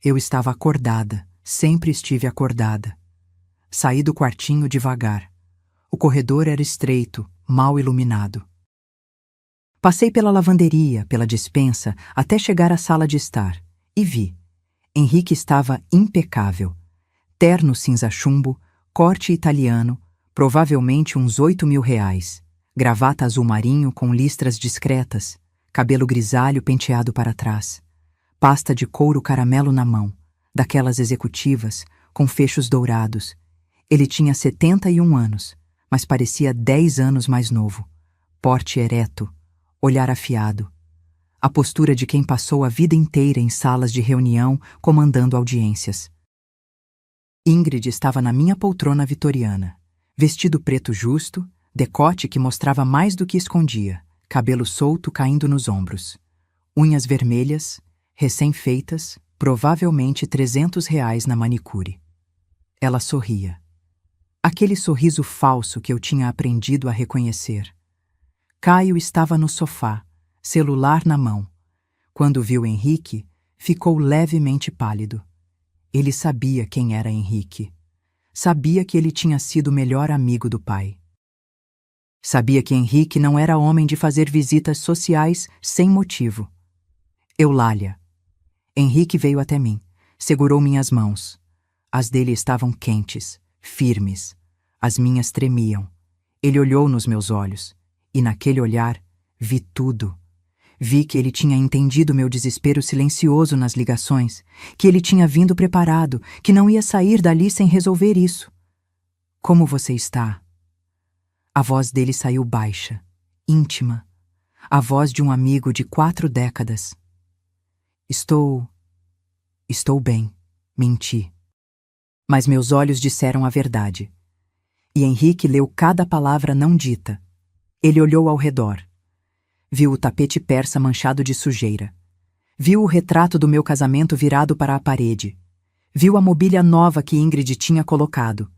Eu estava acordada. Sempre estive acordada. Saí do quartinho devagar. O corredor era estreito, mal iluminado. Passei pela lavanderia, pela despensa, até chegar à sala de estar. E vi. Henrique estava impecável. Terno cinza chumbo, corte italiano, provavelmente uns R$ 8.000. Gravata azul marinho com listras discretas, cabelo grisalho penteado para trás. Pasta de couro caramelo na mão, daquelas executivas, com fechos dourados. Ele tinha 71 anos, mas parecia 10 anos mais novo. Porte ereto, olhar afiado. A postura de quem passou a vida inteira em salas de reunião, comandando audiências. Ingrid estava na minha poltrona vitoriana. Vestido preto justo, decote que mostrava mais do que escondia, cabelo solto caindo nos ombros. Unhas vermelhas, recém-feitas, provavelmente R$ 300 na manicure. Ela sorria. Aquele sorriso falso que eu tinha aprendido a reconhecer. Caio estava no sofá, celular na mão. Quando viu Henrique, ficou levemente pálido. Ele sabia quem era Henrique. Sabia que ele tinha sido o melhor amigo do pai. Sabia que Henrique não era homem de fazer visitas sociais sem motivo. Eulália. Henrique veio até mim, segurou minhas mãos. As dele estavam quentes, firmes. As minhas tremiam. Ele olhou nos meus olhos, e naquele olhar vi tudo. Vi que ele tinha entendido meu desespero silencioso nas ligações, que ele tinha vindo preparado, que não ia sair dali sem resolver isso. Como você está? A voz dele saiu baixa, íntima, a voz de um amigo de 4 décadas. Estou bem, menti. Mas meus olhos disseram a verdade. E Henrique leu cada palavra não dita. Ele olhou ao redor. Viu o tapete persa manchado de sujeira. Viu o retrato do meu casamento virado para a parede. Viu a mobília nova que Ingrid tinha colocado.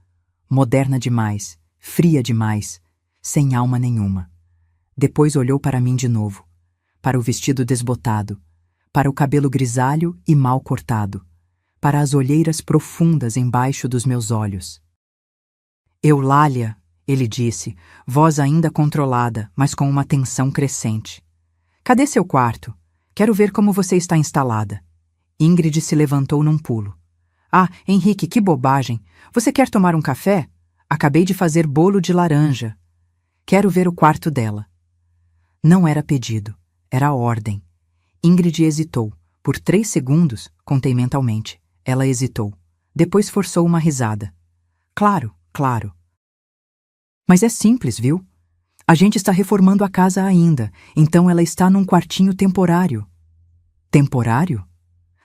Moderna demais, fria demais, sem alma nenhuma. Depois olhou para mim de novo. Para o vestido desbotado. Para o cabelo grisalho e mal cortado. Para as olheiras profundas embaixo dos meus olhos. Eulália, ele disse, voz ainda controlada, mas com uma tensão crescente. Cadê seu quarto? Quero ver como você está instalada. Ingrid se levantou num pulo. Ah, Henrique, que bobagem! Você quer tomar um café? Acabei de fazer bolo de laranja. Quero ver o quarto dela. Não era pedido, era ordem. Ingrid hesitou. Por 3 segundos, contei mentalmente. Ela hesitou. Depois forçou uma risada. Claro, claro. Mas é simples, viu? A gente está reformando a casa ainda, então ela está num quartinho temporário. Temporário?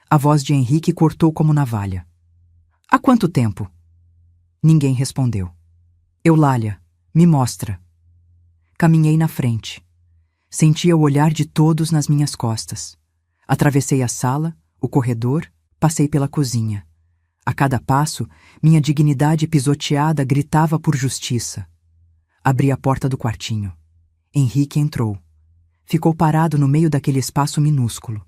A voz de Henrique cortou como navalha. Há quanto tempo? Ninguém respondeu. Eulália, me mostra. Caminhei na frente. Sentia o olhar de todos nas minhas costas. Atravessei a sala, o corredor, passei pela cozinha. A cada passo, minha dignidade pisoteada gritava por justiça. Abri a porta do quartinho. Henrique entrou. Ficou parado no meio daquele espaço minúsculo.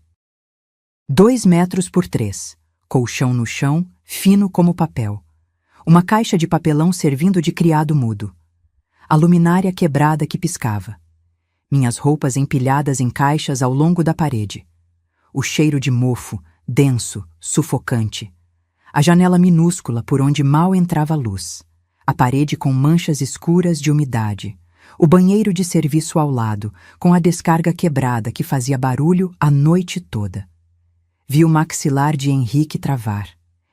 2 metros por 3. Colchão no chão, fino como papel. Uma caixa de papelão servindo de criado mudo. A luminária quebrada que piscava. Minhas roupas empilhadas em caixas ao longo da parede. O cheiro de mofo, denso, sufocante. A janela minúscula por onde mal entrava luz. A parede com manchas escuras de umidade. O banheiro de serviço ao lado, com a descarga quebrada que fazia barulho a noite toda. Vi o maxilar de Henrique travar.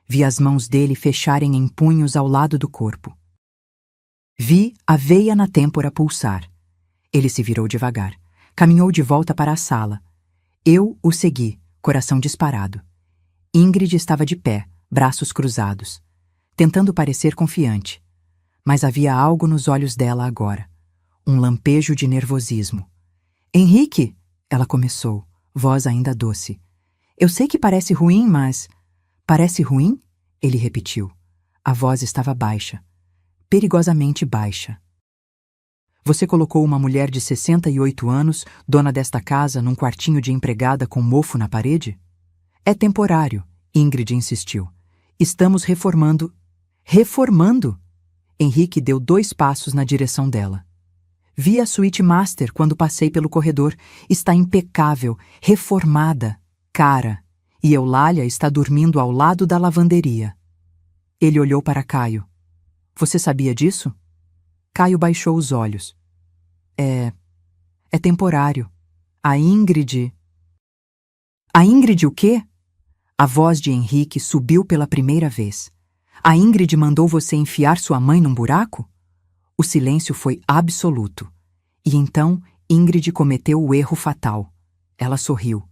Vi as mãos dele fecharem em punhos ao lado do corpo. Vi a veia na têmpora pulsar. Ele se virou devagar. Caminhou de volta para a sala. Eu o segui, coração disparado. Ingrid estava de pé, braços cruzados, tentando parecer confiante. Mas havia algo nos olhos dela agora. Um lampejo de nervosismo. Henrique, ela começou, voz ainda doce. Eu sei que parece ruim, mas... Parece ruim? Ele repetiu. A voz estava baixa. Perigosamente baixa. Você colocou uma mulher de 68 anos, dona desta casa, num quartinho de empregada com mofo na parede? É temporário, Ingrid insistiu. Estamos reformando. Reformando? Henrique deu 2 passos na direção dela. Vi a suíte master quando passei pelo corredor. Está impecável, reformada, cara. E Eulália está dormindo ao lado da lavanderia. Ele olhou para Caio. Você sabia disso? Caio baixou os olhos. É temporário. A Ingrid... A Ingrid o quê? A voz de Henrique subiu pela primeira vez. A Ingrid mandou você enfiar sua mãe num buraco? O silêncio foi absoluto. E então Ingrid cometeu o erro fatal. Ela sorriu,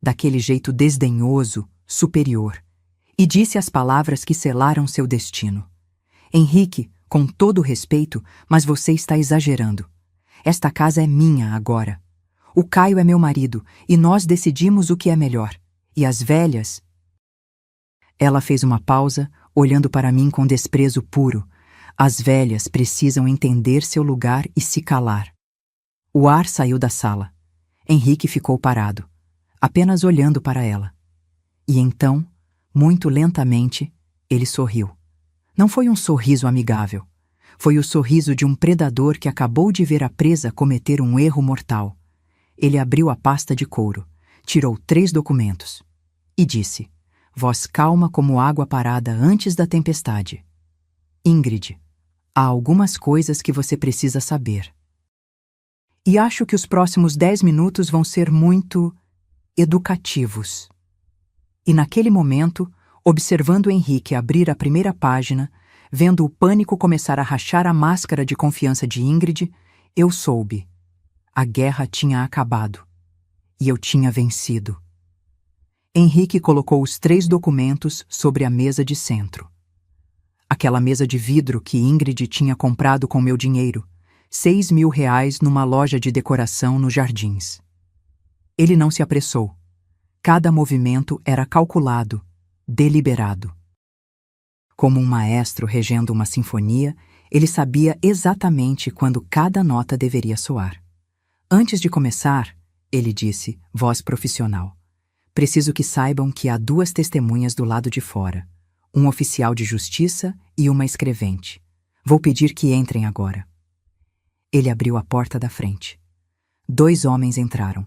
daquele jeito desdenhoso, superior, e disse as palavras que selaram seu destino. Henrique, com todo respeito, mas você está exagerando. Esta casa é minha agora. O Caio é meu marido, e nós decidimos o que é melhor. E as velhas... Ela fez uma pausa, olhando para mim com desprezo puro. As velhas precisam entender seu lugar e se calar. O ar saiu da sala. Henrique ficou parado, apenas olhando para ela. E então, muito lentamente, ele sorriu. Não foi um sorriso amigável. Foi o sorriso de um predador que acabou de ver a presa cometer um erro mortal. Ele abriu a pasta de couro, tirou 3 documentos e disse, voz calma como água parada antes da tempestade. Ingrid, há algumas coisas que você precisa saber. E acho que os próximos 10 minutos vão ser muito educativos. E naquele momento, observando Henrique abrir a primeira página, vendo o pânico começar a rachar a máscara de confiança de Ingrid, eu soube. A guerra tinha acabado. E eu tinha vencido. Henrique colocou os 3 documentos sobre a mesa de centro. Aquela mesa de vidro que Ingrid tinha comprado com meu dinheiro, R$ 6.000 numa loja de decoração nos Jardins. Ele não se apressou. Cada movimento era calculado, deliberado. Como um maestro regendo uma sinfonia, ele sabia exatamente quando cada nota deveria soar. Antes de começar, ele disse, voz profissional, preciso que saibam que há 2 testemunhas do lado de fora, um oficial de justiça e uma escrevente. Vou pedir que entrem agora. Ele abriu a porta da frente. 2 homens entraram.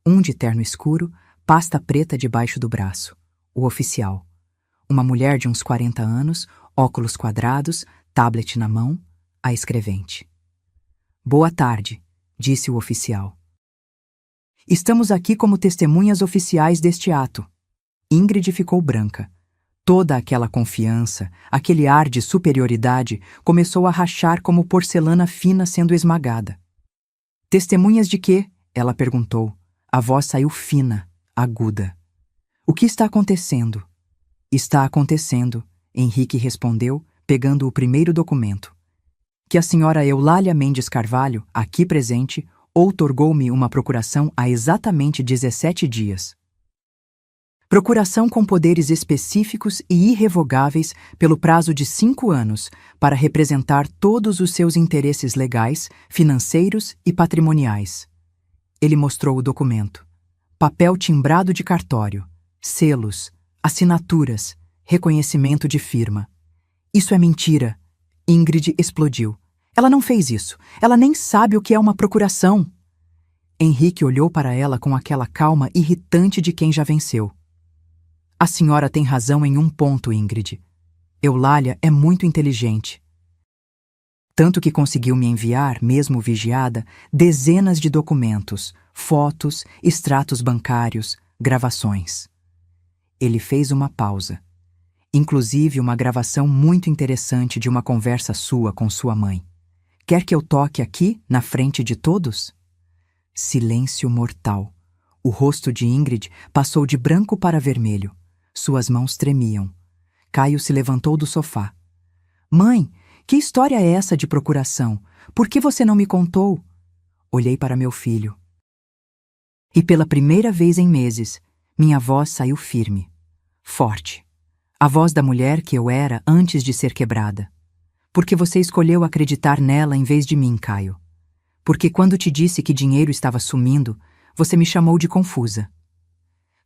Um de terno escuro, pasta preta debaixo do braço. O oficial. Uma mulher de uns 40 anos, óculos quadrados, tablet na mão, a escrevente. Boa tarde, disse o oficial. Estamos aqui como testemunhas oficiais deste ato. Ingrid ficou branca. Toda aquela confiança, aquele ar de superioridade começou a rachar como porcelana fina sendo esmagada. Testemunhas de quê? Ela perguntou. A voz saiu fina, aguda. O que está acontecendo? Está acontecendo, Henrique respondeu, pegando o primeiro documento. Que a senhora Eulália Mendes Carvalho, aqui presente, outorgou-me uma procuração há exatamente 17 dias. Procuração com poderes específicos e irrevogáveis pelo prazo de 5 anos para representar todos os seus interesses legais, financeiros e patrimoniais. Ele mostrou o documento. Papel timbrado de cartório, selos, assinaturas, reconhecimento de firma. Isso é mentira. Ingrid explodiu. Ela não fez isso. Ela nem sabe o que é uma procuração. Henrique olhou para ela com aquela calma irritante de quem já venceu. A senhora tem razão em um ponto, Ingrid. Eulália é muito inteligente. Tanto que conseguiu me enviar, mesmo vigiada, dezenas de documentos, fotos, extratos bancários, gravações. Ele fez uma pausa. Inclusive uma gravação muito interessante de uma conversa sua com sua mãe. Quer que eu toque aqui, na frente de todos? Silêncio mortal. O rosto de Ingrid passou de branco para vermelho. Suas mãos tremiam. Caio se levantou do sofá. Mãe, que história é essa de procuração? Por que você não me contou? Olhei para meu filho. E pela primeira vez em meses, minha voz saiu firme, forte. A voz da mulher que eu era antes de ser quebrada. Porque você escolheu acreditar nela em vez de mim, Caio. Porque quando te disse que dinheiro estava sumindo, você me chamou de confusa.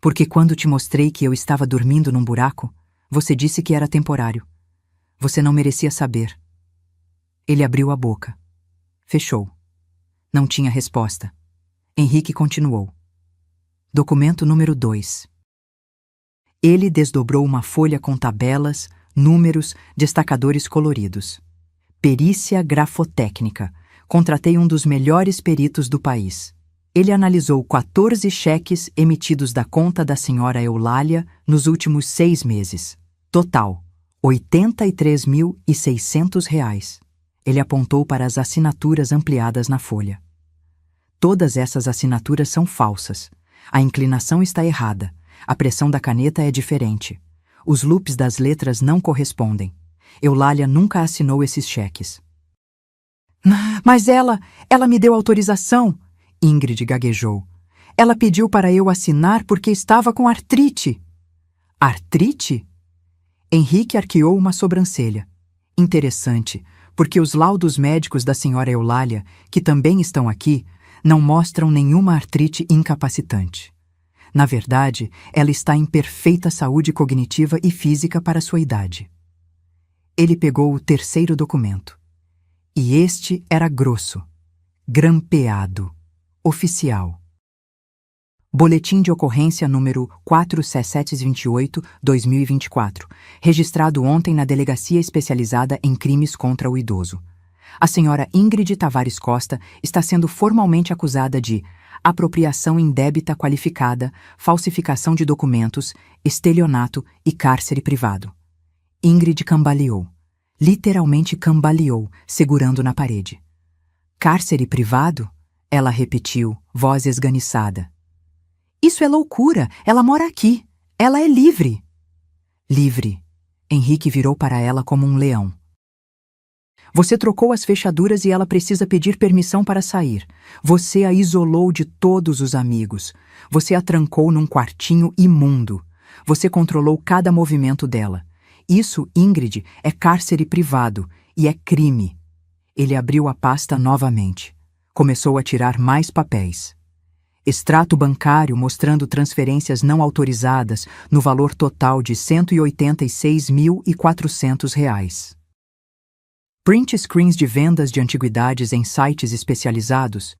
Porque quando te mostrei que eu estava dormindo num buraco, você disse que era temporário. Você não merecia saber. Ele abriu a boca. Fechou. Não tinha resposta. Henrique continuou. Documento número 2. Ele desdobrou uma folha com tabelas, números, destacadores coloridos. Perícia grafotécnica. Contratei um dos melhores peritos do país. Ele analisou 14 cheques emitidos da conta da senhora Eulália nos últimos 6 meses. Total, R$ 83.600. Ele apontou para as assinaturas ampliadas na folha. Todas essas assinaturas são falsas. A inclinação está errada. A pressão da caneta é diferente. Os loops das letras não correspondem. Eulália nunca assinou esses cheques. Mas ela me deu autorização, Ingrid gaguejou. Ela pediu para eu assinar porque estava com artrite. Artrite? Henrique arqueou uma sobrancelha. Interessante, porque os laudos médicos da senhora Eulália, que também estão aqui, não mostram nenhuma artrite incapacitante. Na verdade, ela está em perfeita saúde cognitiva e física para sua idade. Ele pegou o terceiro documento. E este era grosso, grampeado, oficial. Boletim de ocorrência número 47728-2024, registrado ontem na Delegacia Especializada em Crimes contra o Idoso. A senhora Ingrid Tavares Costa está sendo formalmente acusada de apropriação indébita qualificada, falsificação de documentos, estelionato e cárcere privado. Ingrid cambaleou. Literalmente cambaleou, segurando na parede. Cárcere privado? Ela repetiu, voz esganiçada. Isso é loucura! Ela mora aqui! Ela é livre! Livre. Henrique virou para ela como um leão. Você trocou as fechaduras e ela precisa pedir permissão para sair. Você a isolou de todos os amigos. Você a trancou num quartinho imundo. Você controlou cada movimento dela. Isso, Ingrid, é cárcere privado e é crime. Ele abriu a pasta novamente. Começou a tirar mais papéis. Extrato bancário mostrando transferências não autorizadas no valor total de R$ 186.400. Print screens de vendas de antiguidades em sites especializados.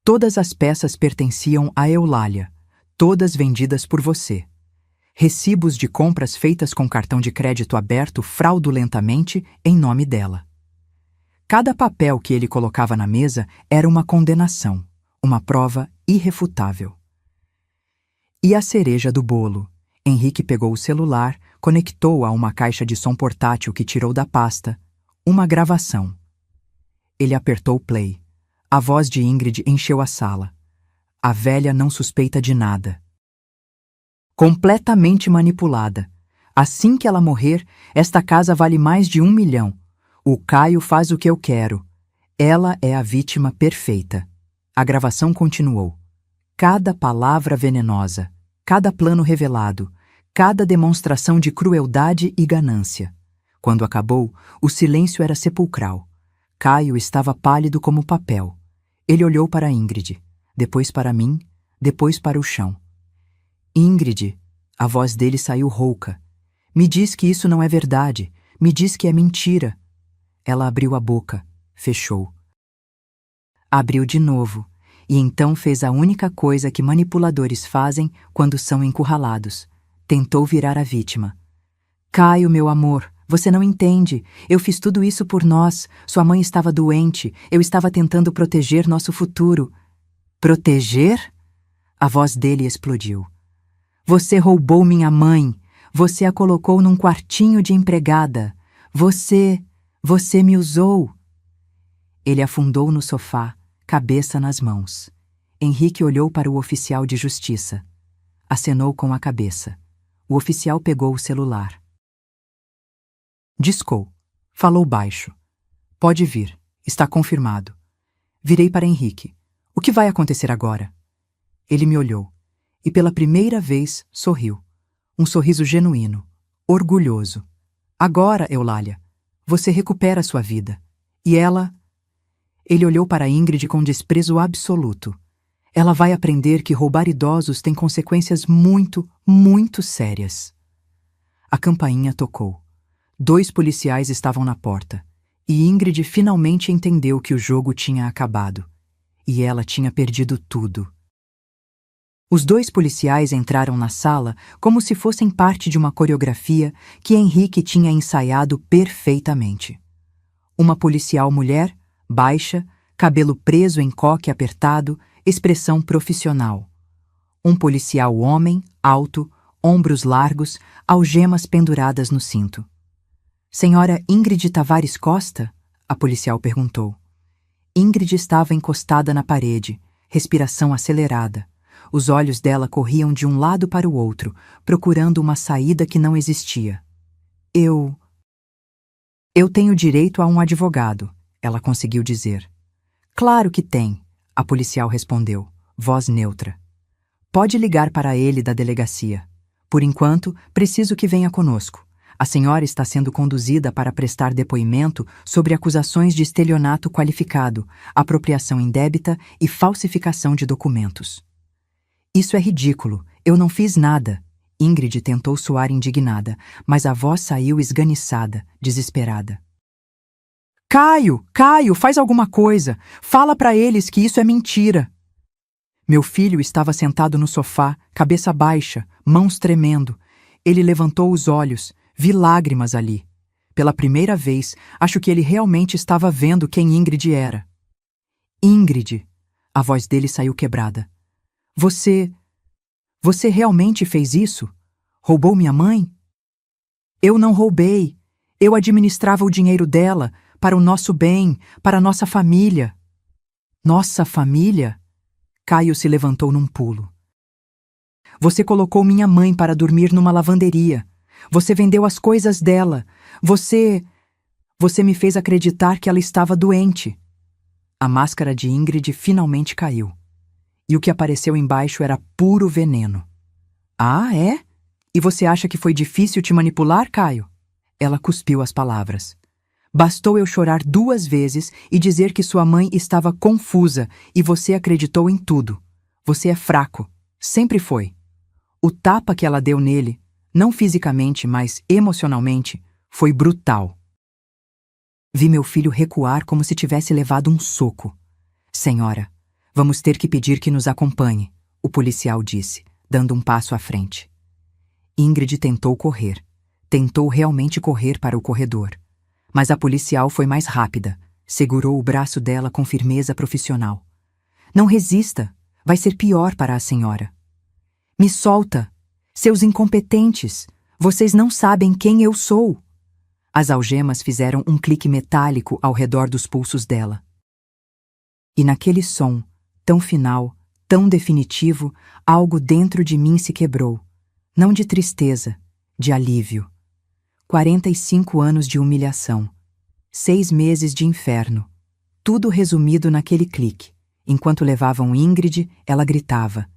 Todas as peças pertenciam a Eulália, todas vendidas por você. Recibos de compras feitas com cartão de crédito aberto fraudulentamente em nome dela. Cada papel que ele colocava na mesa era uma condenação, uma prova irrefutável. E a cereja do bolo. Henrique pegou o celular, conectou a uma caixa de som portátil que tirou da pasta. Uma gravação. Ele apertou play. A voz de Ingrid encheu a sala. A velha não suspeita de nada. Completamente manipulada. Assim que ela morrer, esta casa vale mais de 1 milhão. O Caio faz o que eu quero. Ela é a vítima perfeita. A gravação continuou. Cada palavra venenosa, cada plano revelado, cada demonstração de crueldade e ganância. Quando acabou, o silêncio era sepulcral. Caio estava pálido como papel. Ele olhou para Ingrid, depois para mim, depois para o chão. Ingrid, a voz dele saiu rouca. Me diz que isso não é verdade. Me diz que é mentira. Ela abriu a boca, fechou. Abriu de novo, e então fez a única coisa que manipuladores fazem quando são encurralados. Tentou virar a vítima. Caio, meu amor, você não entende. Eu fiz tudo isso por nós. Sua mãe estava doente. Eu estava tentando proteger nosso futuro. Proteger? A voz dele explodiu. Você roubou minha mãe. Você a colocou num quartinho de empregada. Você me usou. Ele afundou no sofá, cabeça nas mãos. Henrique olhou para o oficial de justiça. Acenou com a cabeça. O oficial pegou o celular. Discou. Falou baixo. Pode vir. Está confirmado. Virei para Henrique. O que vai acontecer agora? Ele me olhou. E pela primeira vez sorriu. Um sorriso genuíno. Orgulhoso. Agora, Eulália, você recupera sua vida. E ela... Ele olhou para Ingrid com desprezo absoluto. Ela vai aprender que roubar idosos tem consequências muito, muito sérias. A campainha tocou. 2 policiais estavam na porta. E Ingrid finalmente entendeu que o jogo tinha acabado. E ela tinha perdido tudo. Os 2 policiais entraram na sala como se fossem parte de uma coreografia que Henrique tinha ensaiado perfeitamente. Uma policial mulher, baixa, cabelo preso em coque apertado, expressão profissional. Um policial homem, alto, ombros largos, algemas penduradas no cinto. Senhora Ingrid Tavares Costa? A policial perguntou. Ingrid estava encostada na parede, respiração acelerada. Os olhos dela corriam de um lado para o outro, procurando uma saída que não existia. Eu tenho direito a um advogado, ela conseguiu dizer. Claro que tem, a policial respondeu, voz neutra. Pode ligar para ele da delegacia. Por enquanto, preciso que venha conosco. A senhora está sendo conduzida para prestar depoimento sobre acusações de estelionato qualificado, apropriação indébita e falsificação de documentos. Isso é ridículo. Eu não fiz nada. Ingrid tentou soar indignada, mas a voz saiu esganiçada, desesperada. Caio, faz alguma coisa. Fala para eles que isso é mentira. Meu filho estava sentado no sofá, cabeça baixa, mãos tremendo. Ele levantou os olhos, vi lágrimas ali. Pela primeira vez, acho que ele realmente estava vendo quem Ingrid era. Ingrid, a voz dele saiu quebrada. Você realmente fez isso? Roubou minha mãe? Eu não roubei. Eu administrava o dinheiro dela, para o nosso bem, para nossa família. Nossa família? Caio se levantou num pulo. Você colocou minha mãe para dormir numa lavanderia. Você vendeu as coisas dela. Você me fez acreditar que ela estava doente. A máscara de Ingrid finalmente caiu. E o que apareceu embaixo era puro veneno. Ah, é? E você acha que foi difícil te manipular, Caio? Ela cuspiu as palavras. Bastou eu chorar 2 vezes e dizer que sua mãe estava confusa e você acreditou em tudo. Você é fraco. Sempre foi. O tapa que ela deu nele, não fisicamente, mas emocionalmente, foi brutal. Vi meu filho recuar como se tivesse levado um soco. Senhora, vamos ter que pedir que nos acompanhe, o policial disse, dando um passo à frente. Ingrid tentou correr. Tentou realmente correr para o corredor. Mas a policial foi mais rápida. Segurou o braço dela com firmeza profissional. Não resista. Vai ser pior para a senhora. Me solta. Seus incompetentes. Vocês não sabem quem eu sou. As algemas fizeram um clique metálico ao redor dos pulsos dela. E naquele som, tão final, tão definitivo, algo dentro de mim se quebrou. Não de tristeza, de alívio. 45 anos de humilhação. 6 meses de inferno. Tudo resumido naquele clique. Enquanto levavam Ingrid, ela gritava.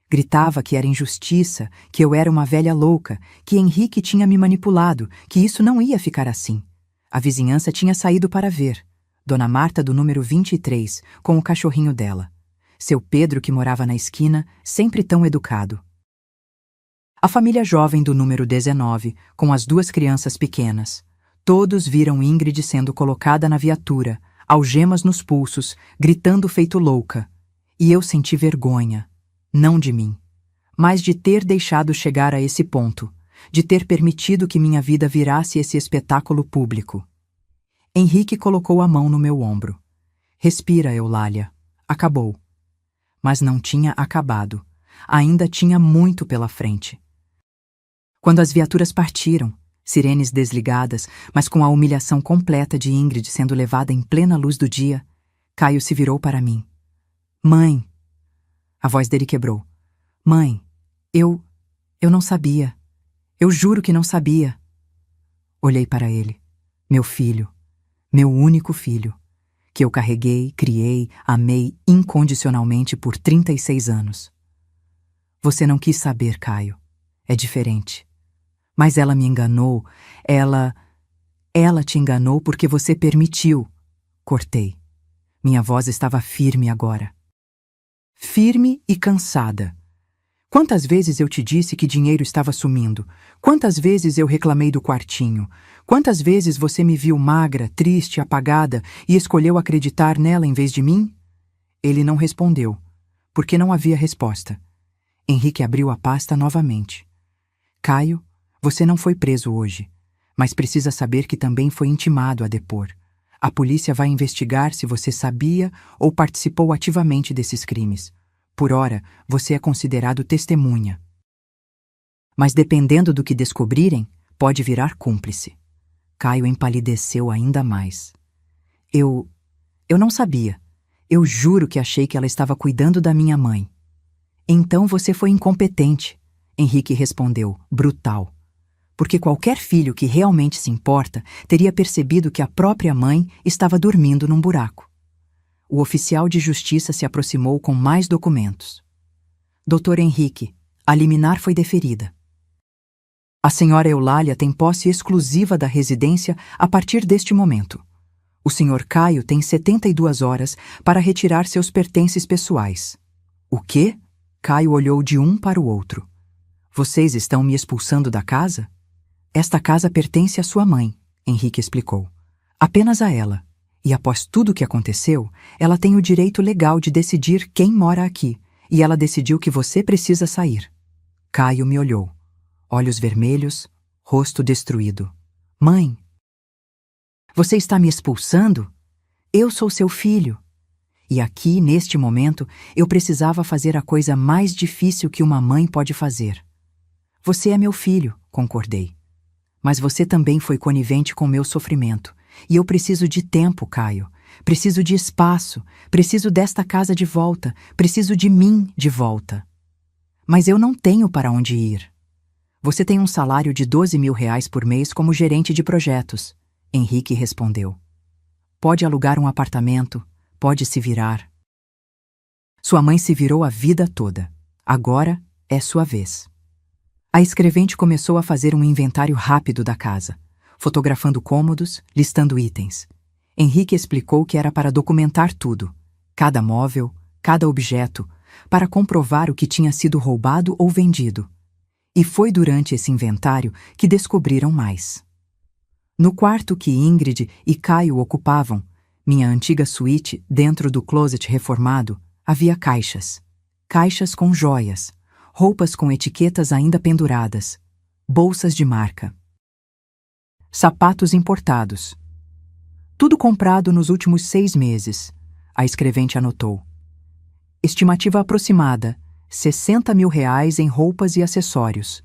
Gritava que era injustiça, que eu era uma velha louca, que Henrique tinha me manipulado, que isso não ia ficar assim. A vizinhança tinha saído para ver. Dona Marta do número 23, com o cachorrinho dela. Seu Pedro, que morava na esquina, sempre tão educado. A família jovem do número 19, com as 2 crianças pequenas. Todos viram Ingrid sendo colocada na viatura, algemas nos pulsos, gritando feito louca. E eu senti vergonha. Não de mim. mas de ter deixado chegar a esse ponto, de ter permitido que minha vida virasse esse espetáculo público. Henrique colocou a mão no meu ombro. Respira, Eulália. Acabou. Mas não tinha acabado. Ainda tinha muito pela frente. Quando as viaturas partiram, sirenes desligadas, mas com a humilhação completa de Ingrid sendo levada em plena luz do dia, Caio se virou para mim. Mãe! A voz dele quebrou. Mãe, eu não sabia. Eu juro que não sabia. Olhei para ele. Meu filho. Meu único filho. Que eu carreguei, criei, amei incondicionalmente por 36 anos. Você não quis saber, Caio. É diferente. Mas ela me enganou. Ela te enganou porque você permitiu. Cortei. Minha voz estava firme agora. Firme e cansada. Quantas vezes eu te disse que dinheiro estava sumindo? Quantas vezes eu reclamei do quartinho? Quantas vezes você me viu magra, triste, apagada e escolheu acreditar nela em vez de mim? Ele não respondeu, porque não havia resposta. Henrique abriu a pasta novamente. Caio, você não foi preso hoje, mas precisa saber que também foi intimado a depor. A polícia vai investigar se você sabia ou participou ativamente desses crimes. Por ora, você é considerado testemunha. Mas dependendo do que descobrirem, pode virar cúmplice. Caio empalideceu ainda mais. Eu não sabia. Eu juro que achei que ela estava cuidando da minha mãe. Então você foi incompetente, Henrique respondeu, brutal. Porque qualquer filho que realmente se importa teria percebido que a própria mãe estava dormindo num buraco. O oficial de justiça se aproximou com mais documentos. Doutor Henrique, a liminar foi deferida. A senhora Eulália tem posse exclusiva da residência a partir deste momento. O senhor Caio tem 72 horas para retirar seus pertences pessoais. O quê? Caio olhou de um para o outro. Vocês estão me expulsando da casa? Esta casa pertence à sua mãe, Henrique explicou. Apenas a ela. E após tudo o que aconteceu, ela tem o direito legal de decidir quem mora aqui, e ela decidiu que você precisa sair. Caio me olhou. Olhos vermelhos, rosto destruído. Mãe! Você está me expulsando? Eu sou seu filho. E aqui, neste momento, eu precisava fazer a coisa mais difícil que uma mãe pode fazer. Você é meu filho, concordei. Mas você também foi conivente com meu sofrimento. E eu preciso de tempo, Caio. Preciso de espaço. Preciso desta casa de volta. Preciso de mim de volta. Mas eu não tenho para onde ir. Você tem um salário de 12 mil reais por mês como gerente de projetos, Henrique respondeu. Pode alugar um apartamento, pode se virar. Sua mãe se virou a vida toda. Agora é sua vez. A escrevente começou a fazer um inventário rápido da casa, fotografando cômodos, listando itens. Henrique explicou que era para documentar tudo, cada móvel, cada objeto, para comprovar o que tinha sido roubado ou vendido. E foi durante esse inventário que descobriram mais. No quarto que Ingrid e Caio ocupavam, minha antiga suíte dentro do closet reformado, havia caixas. Caixas com joias, roupas com etiquetas ainda penduradas, bolsas de marca. Sapatos importados. Tudo comprado nos últimos 6 meses, a escrevente anotou. Estimativa aproximada, 60 mil reais em roupas e acessórios.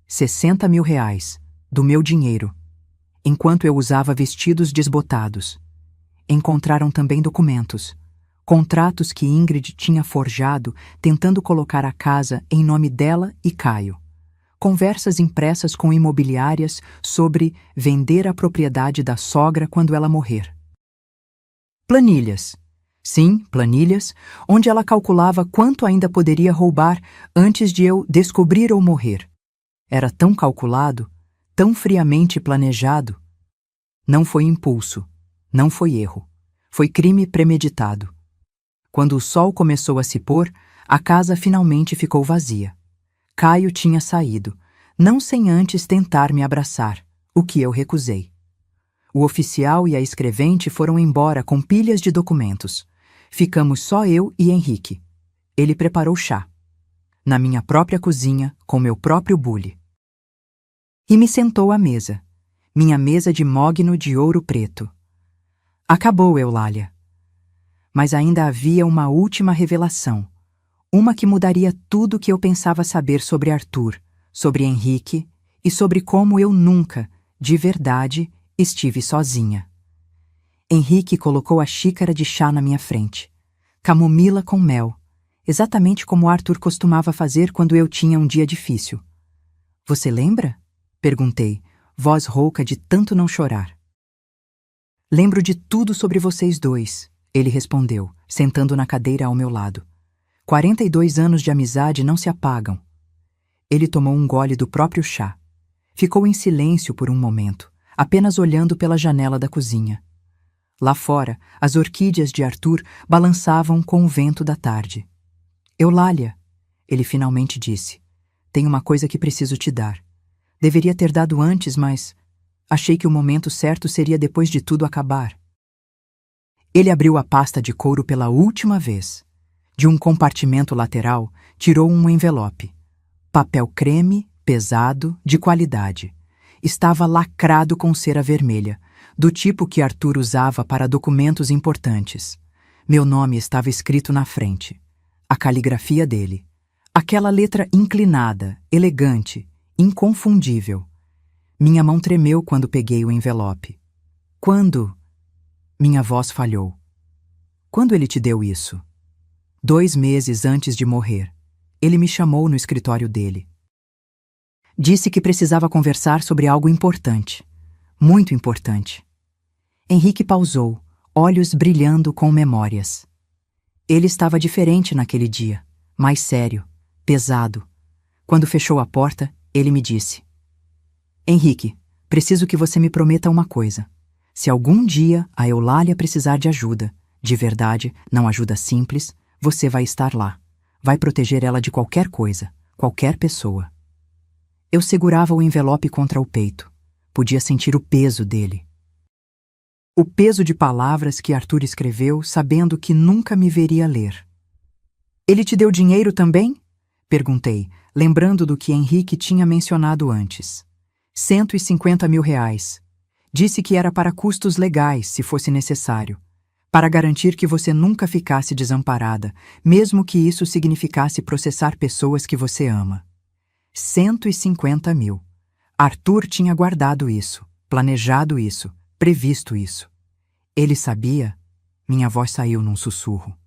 60 mil reais, do meu dinheiro, enquanto eu usava vestidos desbotados. Encontraram também documentos. Contratos que Ingrid tinha forjado tentando colocar a casa em nome dela e Caio. Conversas impressas com imobiliárias sobre vender a propriedade da sogra quando ela morrer. Planilhas. Sim, planilhas, onde ela calculava quanto ainda poderia roubar antes de eu descobrir ou morrer. Era tão calculado, tão friamente planejado. Não foi impulso, não foi erro, foi crime premeditado. Quando o sol começou a se pôr, a casa finalmente ficou vazia. Caio tinha saído, não sem antes tentar me abraçar, o que eu recusei. O oficial e a escrevente foram embora com pilhas de documentos. Ficamos só eu e Henrique. Ele preparou chá. na minha própria cozinha, com meu próprio bule. E me sentou à mesa, minha mesa de mogno de ouro preto. Acabou, Eulália. Mas ainda havia uma última revelação, uma que mudaria tudo o que eu pensava saber sobre Arthur, sobre Henrique e sobre como eu nunca, de verdade, estive sozinha. Henrique colocou a xícara de chá na minha frente, camomila com mel, exatamente como Arthur costumava fazer quando eu tinha um dia difícil. Você lembra? Perguntei, voz rouca de tanto não chorar. Lembro de tudo sobre vocês dois, ele respondeu, sentando na cadeira ao meu lado. 42 anos de amizade não se apagam. Ele tomou um gole do próprio chá. Ficou em silêncio por um momento, apenas olhando pela janela da cozinha. Lá fora, as orquídeas de Arthur balançavam com o vento da tarde. Eulália, ele finalmente disse, tem uma coisa que preciso te dar. Deveria ter dado antes, mas achei que o momento certo seria depois de tudo acabar. Ele abriu a pasta de couro pela última vez. De um compartimento lateral, tirou um envelope. Papel creme, pesado, de qualidade. Estava lacrado com cera vermelha, do tipo que Arthur usava para documentos importantes. Meu nome estava escrito na frente. A caligrafia dele. Aquela letra inclinada, elegante, inconfundível. Minha mão tremeu quando peguei o envelope. Quando? Minha voz falhou. Quando ele te deu isso? 2 meses antes de morrer. Ele me chamou no escritório dele. Disse que precisava conversar sobre algo importante. Muito importante. Henrique pausou, olhos brilhando com memórias. Ele estava diferente naquele dia, mais sério, pesado. Quando fechou a porta, ele me disse: Henrique, preciso que você me prometa uma coisa. Se algum dia a Eulália precisar de ajuda, de verdade, não ajuda simples, você vai estar lá. Vai proteger ela de qualquer coisa, qualquer pessoa. Eu segurava o envelope contra o peito. Podia sentir o peso dele. O peso de palavras que Arthur escreveu, sabendo que nunca me veria ler. Ele te deu dinheiro também? Perguntei, lembrando do que Henrique tinha mencionado antes. 150 mil reais. Disse que era para custos legais, se fosse necessário. Para garantir que você nunca ficasse desamparada, mesmo que isso significasse processar pessoas que você ama. 150 mil. Arthur tinha guardado isso, planejado isso, previsto isso. Ele sabia? Minha voz saiu num sussurro.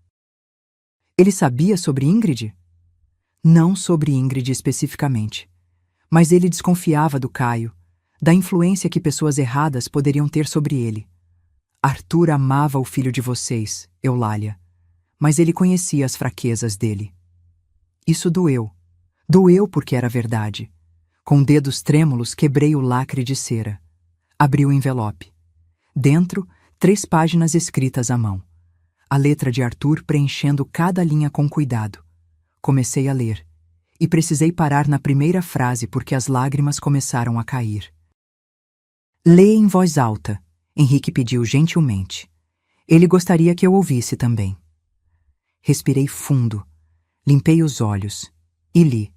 Ele sabia sobre Ingrid? Não sobre Ingrid especificamente. Mas ele desconfiava do Caio, da influência que pessoas erradas poderiam ter sobre ele. Arthur amava o filho de vocês, Eulália, mas ele conhecia as fraquezas dele. Isso doeu. Doeu porque era verdade. Com dedos trêmulos quebrei o lacre de cera. Abri o envelope. Dentro, 3 páginas escritas à mão. A letra de Arthur preenchendo cada linha com cuidado. Comecei a ler. E precisei parar na primeira frase porque as lágrimas começaram a cair. Leia em voz alta, Henrique pediu gentilmente. Ele gostaria que eu ouvisse também. Respirei fundo, limpei os olhos e li.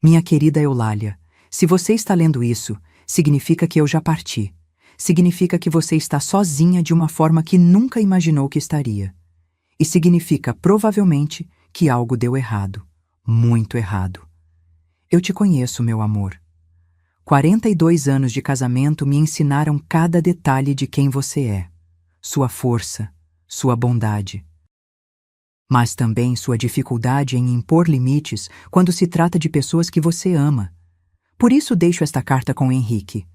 Minha querida Eulália, se você está lendo isso, significa que eu já parti. Significa que você está sozinha de uma forma que nunca imaginou que estaria. E significa, provavelmente, que algo deu errado. Muito errado. Eu te conheço, meu amor. 42 anos de casamento me ensinaram cada detalhe de quem você é. Sua força, sua bondade. Mas também sua dificuldade em impor limites quando se trata de pessoas que você ama. Por isso deixo esta carta com Henrique.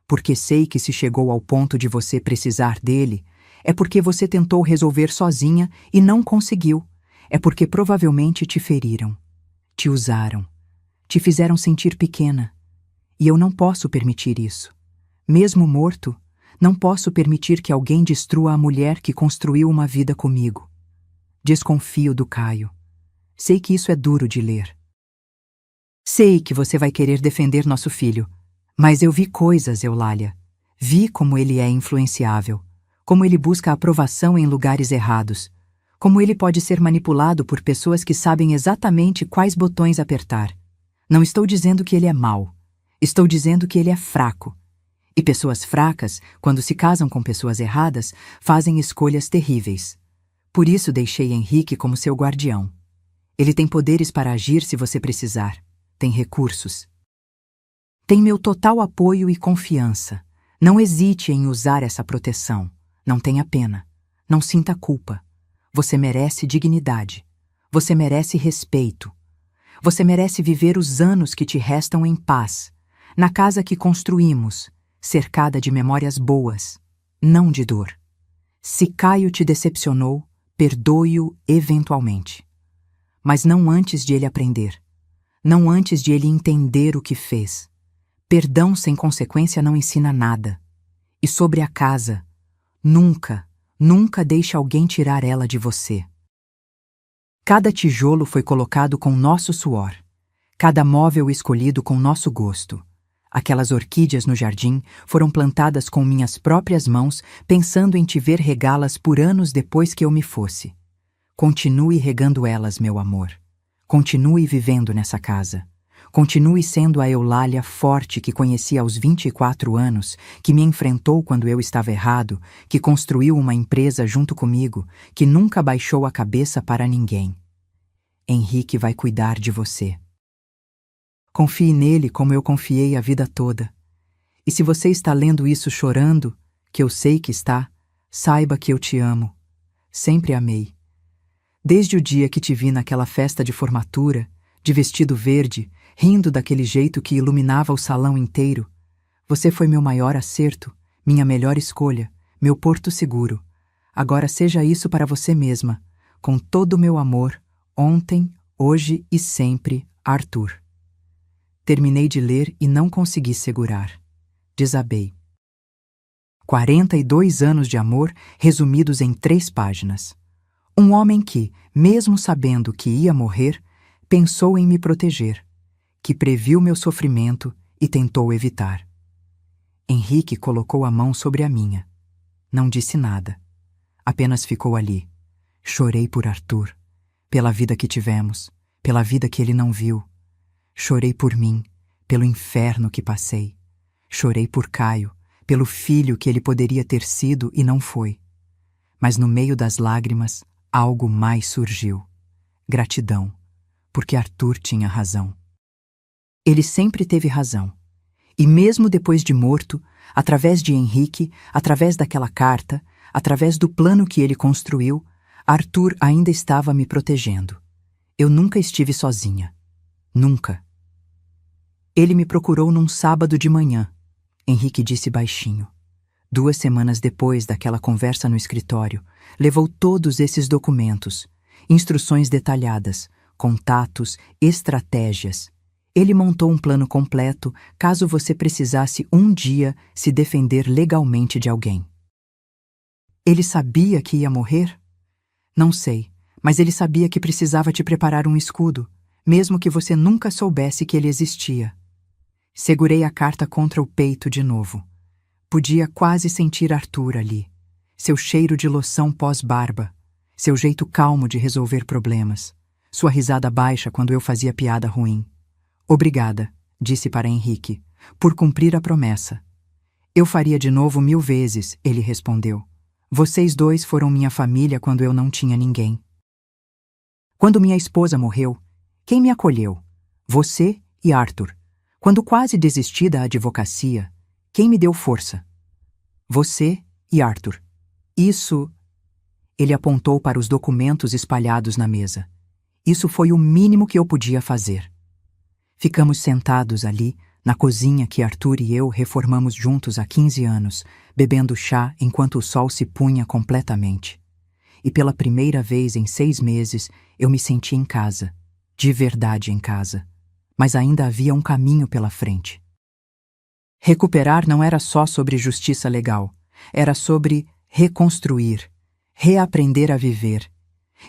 Porque sei que se chegou ao ponto de você precisar dele, é porque você tentou resolver sozinha e não conseguiu. É porque provavelmente te feriram. Te usaram. Te fizeram sentir pequena. E eu não posso permitir isso. Mesmo morto, não posso permitir que alguém destrua a mulher que construiu uma vida comigo. Desconfio do Caio. Sei que isso é duro de ler. Sei que você vai querer defender nosso filho, mas eu vi coisas, Eulália. Vi como ele é influenciável, como ele busca aprovação em lugares errados, Como ele pode ser manipulado por pessoas que sabem exatamente quais botões apertar. Não estou dizendo que ele é mau. Estou dizendo que ele é fraco. E pessoas fracas, quando se casam com pessoas erradas, fazem escolhas terríveis. Por isso deixei Henrique como seu guardião. Ele tem poderes para agir se você precisar. Tem recursos. Tem meu total apoio e confiança. Não hesite em usar essa proteção. Não tenha pena. Não sinta culpa. Você merece dignidade. Você merece respeito. Você merece viver os anos que te restam em paz, na casa que construímos, cercada de memórias boas, não de dor. Se Caio te decepcionou, perdoe-o eventualmente. Mas não antes de ele aprender. Não antes de ele entender o que fez. Perdão sem consequência não ensina nada. E sobre a casa, nunca, nunca deixe alguém tirar ela de você. Cada tijolo foi colocado com nosso suor. Cada móvel escolhido com nosso gosto. Aquelas orquídeas no jardim foram plantadas com minhas próprias mãos, pensando em te ver regá-las por anos depois que eu me fosse. Continue regando elas, meu amor. Continue vivendo nessa casa. Continue sendo a Eulália forte que conheci aos 24 anos, que me enfrentou quando eu estava errado, que construiu uma empresa junto comigo, que nunca baixou a cabeça para ninguém. Henrique vai cuidar de você. Confie nele como eu confiei a vida toda. E se você está lendo isso chorando, que eu sei que está, saiba que eu te amo. Sempre amei. Desde o dia que te vi naquela festa de formatura, de vestido verde, rindo daquele jeito que iluminava o salão inteiro, você foi meu maior acerto, minha melhor escolha, meu porto seguro. Agora seja isso para você mesma, com todo o meu amor, ontem, hoje e sempre, Arthur. Terminei de ler e não consegui segurar. Desabei. 42 anos de amor resumidos em 3 páginas. Um homem que, mesmo sabendo que ia morrer, pensou em me proteger, que previu meu sofrimento e tentou evitar. Henrique colocou a mão sobre a minha. Não disse nada. Apenas ficou ali. Chorei por Arthur, pela vida que tivemos, pela vida que ele não viu. Chorei por mim, pelo inferno que passei. Chorei por Caio, pelo filho que ele poderia ter sido e não foi. Mas no meio das lágrimas, algo mais surgiu. Gratidão, porque Arthur tinha razão. Ele sempre teve razão. E mesmo depois de morto, através de Henrique, através daquela carta, através do plano que ele construiu, Arthur ainda estava me protegendo. Eu nunca estive sozinha. Nunca. Ele me procurou num sábado de manhã. Henrique disse baixinho. 2 semanas depois daquela conversa no escritório, levou todos esses documentos, instruções detalhadas, contatos, estratégias. Ele montou um plano completo caso você precisasse um dia se defender legalmente de alguém. Ele sabia que ia morrer? Não sei, mas ele sabia que precisava te preparar um escudo, mesmo que você nunca soubesse que ele existia. Segurei a carta contra o peito de novo. Podia quase sentir Arthur ali, seu cheiro de loção pós-barba, seu jeito calmo de resolver problemas, sua risada baixa quando eu fazia piada ruim. Obrigada, disse para Henrique, por cumprir a promessa. Eu faria de novo 1000 vezes, ele respondeu. Vocês 2 foram minha família quando eu não tinha ninguém. Quando minha esposa morreu, quem me acolheu? Você e Arthur. Quando quase desisti da advocacia, quem me deu força? Você e Arthur. Isso... Ele apontou para os documentos espalhados na mesa. Isso foi o mínimo que eu podia fazer. Ficamos sentados ali, na cozinha que Arthur e eu reformamos juntos há 15 anos, bebendo chá enquanto o sol se punha completamente. E pela primeira vez em 6 meses, eu me senti em casa, de verdade em casa. Mas ainda havia um caminho pela frente. Recuperar não era só sobre justiça legal, era sobre reconstruir, reaprender a viver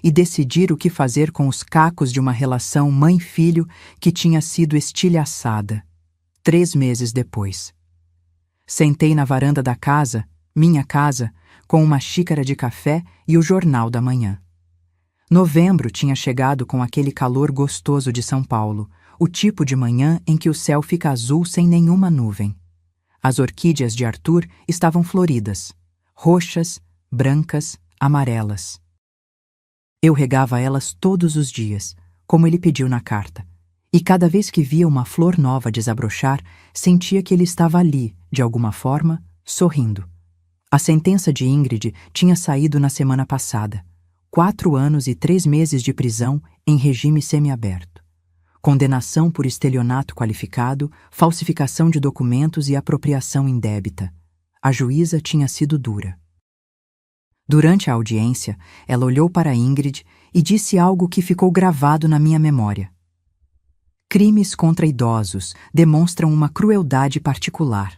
e decidir o que fazer com os cacos de uma relação mãe-filho que tinha sido estilhaçada, 3 meses depois. Sentei na varanda da casa, minha casa, com uma xícara de café e o jornal da manhã. Novembro tinha chegado com aquele calor gostoso de São Paulo, o tipo de manhã em que o céu fica azul sem nenhuma nuvem. As orquídeas de Arthur estavam floridas, roxas, brancas, amarelas. Eu regava elas todos os dias, como ele pediu na carta, e cada vez que via uma flor nova desabrochar, sentia que ele estava ali, de alguma forma, sorrindo. A sentença de Ingrid tinha saído na semana passada. 4 anos e 3 meses de prisão em regime semiaberto. Condenação por estelionato qualificado, falsificação de documentos e apropriação indébita. A juíza tinha sido dura. Durante a audiência, ela olhou para Ingrid e disse algo que ficou gravado na minha memória. Crimes contra idosos demonstram uma crueldade particular.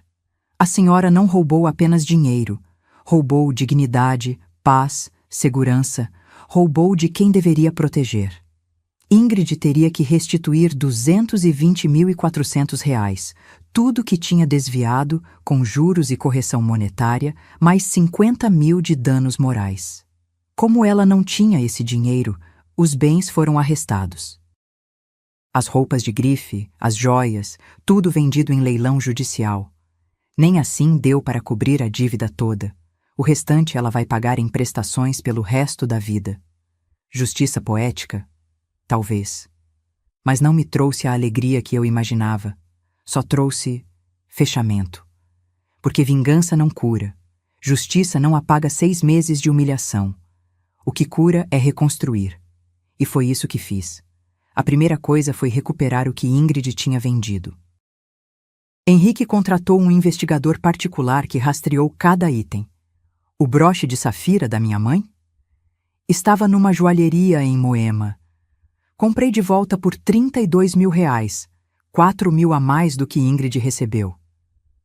A senhora não roubou apenas dinheiro, roubou dignidade, paz, segurança, roubou de quem deveria proteger. Ingrid teria que restituir R$ 220.400, tudo que tinha desviado, com juros e correção monetária, mais 50 mil de danos morais. Como ela não tinha esse dinheiro, os bens foram arrestados. As roupas de grife, as joias, tudo vendido em leilão judicial. Nem assim deu para cobrir a dívida toda. O restante ela vai pagar em prestações pelo resto da vida. Justiça poética? Talvez. Mas não me trouxe a alegria que eu imaginava. Só trouxe fechamento. Porque vingança não cura. Justiça não apaga 6 meses de humilhação. O que cura é reconstruir. E foi isso que fiz. A primeira coisa foi recuperar o que Ingrid tinha vendido. Henrique contratou um investigador particular que rastreou cada item. O broche de safira da minha mãe? Estava numa joalheria em Moema. Comprei de volta por R$ 32.000, 4 mil a mais do que Ingrid recebeu.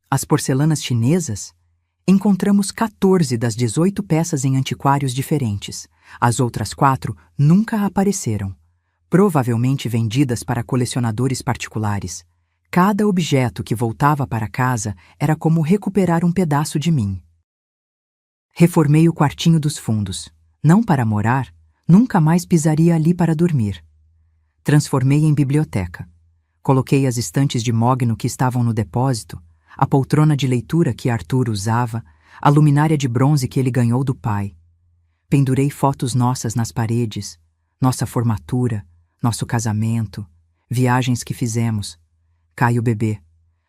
As porcelanas chinesas? Encontramos 14 das 18 peças em antiquários diferentes. As outras 4 nunca apareceram. Provavelmente vendidas para colecionadores particulares. Cada objeto que voltava para casa era como recuperar um pedaço de mim. Reformei o quartinho dos fundos. Não para morar, nunca mais pisaria ali para dormir. Transformei em biblioteca. Coloquei as estantes de mogno que estavam no depósito, a poltrona de leitura que Arthur usava, a luminária de bronze que ele ganhou do pai. Pendurei fotos nossas nas paredes, nossa formatura, nosso casamento, viagens que fizemos. Caio bebê.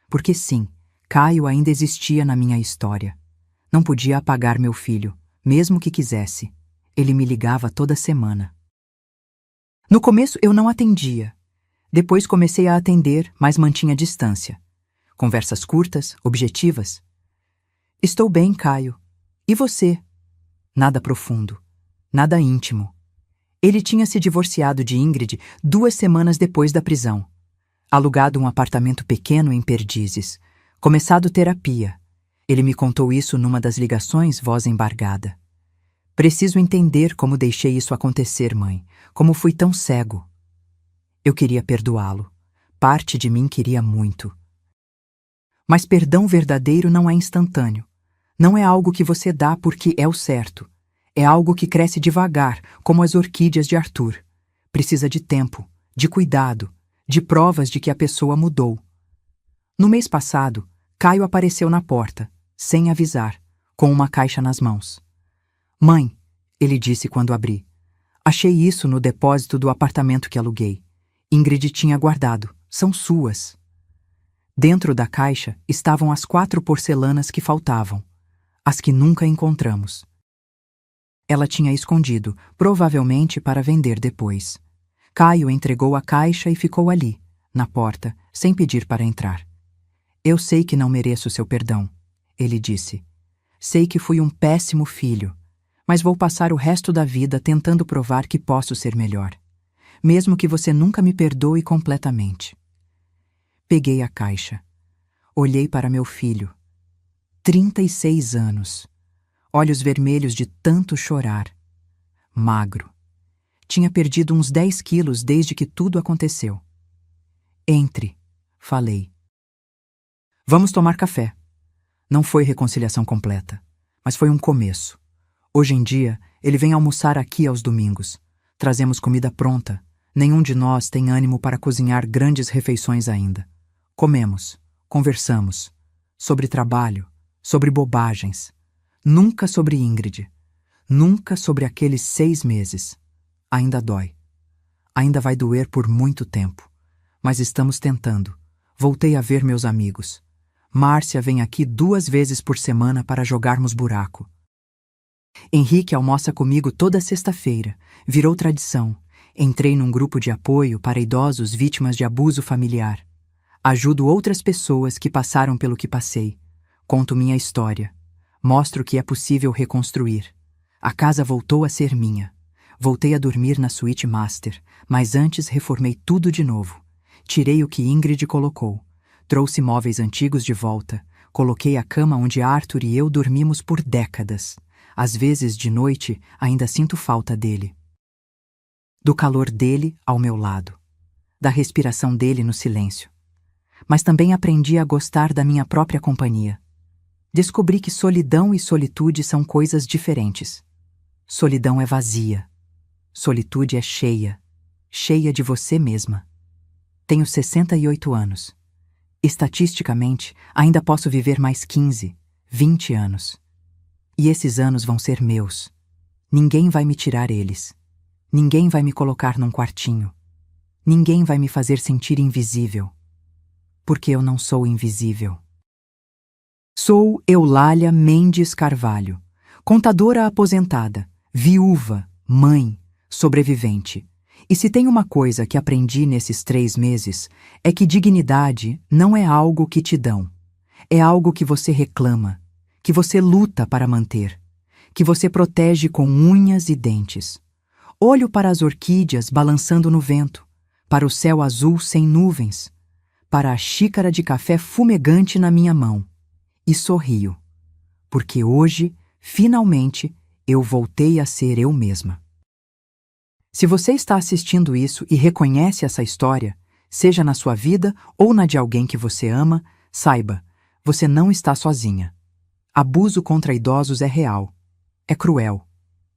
Porque sim, Caio ainda existia na minha história. Não podia apagar meu filho, mesmo que quisesse. Ele me ligava toda semana. No começo eu não atendia. Depois comecei a atender, mas mantinha distância. Conversas curtas, objetivas. Estou bem, Caio. E você? Nada profundo. Nada íntimo. Ele tinha se divorciado de Ingrid 2 semanas depois da prisão. Alugado um apartamento pequeno em Perdizes. Começado terapia. Ele me contou isso numa das ligações, voz embargada. Preciso entender como deixei isso acontecer, mãe. Como fui tão cego. Eu queria perdoá-lo. Parte de mim queria muito. Mas perdão verdadeiro não é instantâneo. Não é algo que você dá porque é o certo. É algo que cresce devagar, como as orquídeas de Arthur. Precisa de tempo, de cuidado, de provas de que a pessoa mudou. No mês passado, Caio apareceu na porta, sem avisar, com uma caixa nas mãos. Mãe, ele disse quando abri, achei isso no depósito do apartamento que aluguei. Ingrid tinha guardado, são suas. Dentro da caixa estavam as 4 porcelanas que faltavam, as que nunca encontramos. Ela tinha escondido, provavelmente para vender depois. Caio entregou a caixa e ficou ali, na porta, sem pedir para entrar. Eu sei que não mereço seu perdão, ele disse. Sei que fui um péssimo filho, mas vou passar o resto da vida tentando provar que posso ser melhor, mesmo que você nunca me perdoe completamente. Peguei a caixa. Olhei para meu filho. 36 anos. Olhos vermelhos de tanto chorar. Magro. Tinha perdido uns 10 quilos desde que tudo aconteceu. Entre, falei. Vamos tomar café. Não foi reconciliação completa, mas foi um começo. Hoje em dia, ele vem almoçar aqui aos domingos. Trazemos comida pronta. Nenhum de nós tem ânimo para cozinhar grandes refeições ainda. Comemos, conversamos. Sobre trabalho, sobre bobagens. Nunca sobre Ingrid. Nunca sobre aqueles 6 meses. Ainda dói. Ainda vai doer por muito tempo. Mas estamos tentando. Voltei a ver meus amigos. Márcia vem aqui 2 vezes por semana para jogarmos buraco. Henrique almoça comigo toda sexta-feira. Virou tradição. Entrei num grupo de apoio para idosos vítimas de abuso familiar. Ajudo outras pessoas que passaram pelo que passei. Conto minha história. Mostro que é possível reconstruir. A casa voltou a ser minha. Voltei a dormir na suíte master, mas antes reformei tudo de novo. Tirei o que Ingrid colocou. Trouxe móveis antigos de volta. Coloquei a cama onde Arthur e eu dormimos por décadas. Às vezes, de noite, ainda sinto falta dele. Do calor dele ao meu lado. Da respiração dele no silêncio. Mas também aprendi a gostar da minha própria companhia. Descobri que solidão e solitude são coisas diferentes. Solidão é vazia. Solitude é cheia. Cheia de você mesma. Tenho 68 anos. Estatisticamente, ainda posso viver mais 15, 20 anos. E esses anos vão ser meus. Ninguém vai me tirar eles. Ninguém vai me colocar num quartinho. Ninguém vai me fazer sentir invisível. Porque eu não sou invisível. Sou Eulália Mendes Carvalho, contadora aposentada, viúva, mãe, sobrevivente. E se tem uma coisa que aprendi nesses 3 meses, é que dignidade não é algo que te dão. É algo que você reclama, que você luta para manter, que você protege com unhas e dentes. Olho para as orquídeas balançando no vento, para o céu azul sem nuvens, para a xícara de café fumegante na minha mão, e sorrio, porque hoje, finalmente, eu voltei a ser eu mesma. Se você está assistindo isso e reconhece essa história, seja na sua vida ou na de alguém que você ama, saiba, você não está sozinha. Abuso contra idosos é real, é cruel,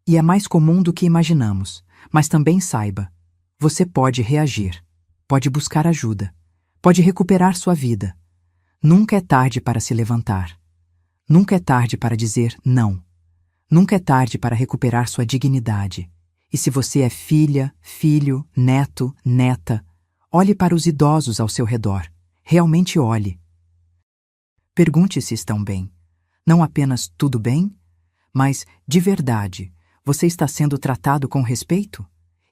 e é mais comum do que imaginamos, mas também saiba, você pode reagir, pode buscar ajuda, pode recuperar sua vida. Nunca é tarde para se levantar. Nunca é tarde para dizer não. Nunca é tarde para recuperar sua dignidade. E se você é filha, filho, neto, neta, olhe para os idosos ao seu redor. Realmente olhe. Pergunte se estão bem. Não apenas tudo bem, mas, de verdade, você está sendo tratado com respeito?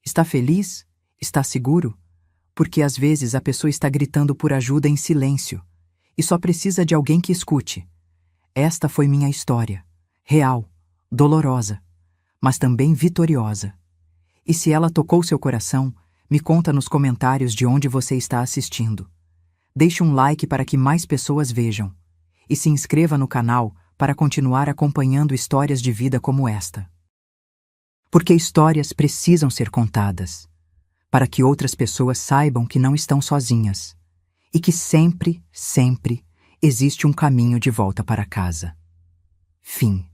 Está feliz? Está seguro? Porque às vezes a pessoa está gritando por ajuda em silêncio e só precisa de alguém que escute. Esta foi minha história, real, dolorosa, mas também vitoriosa. E se ela tocou seu coração, me conta nos comentários de onde você está assistindo. Deixe um like para que mais pessoas vejam. E se inscreva no canal para continuar acompanhando histórias de vida como esta. Porque histórias precisam ser contadas, para que outras pessoas saibam que não estão sozinhas e que sempre, sempre existe um caminho de volta para casa. Fim.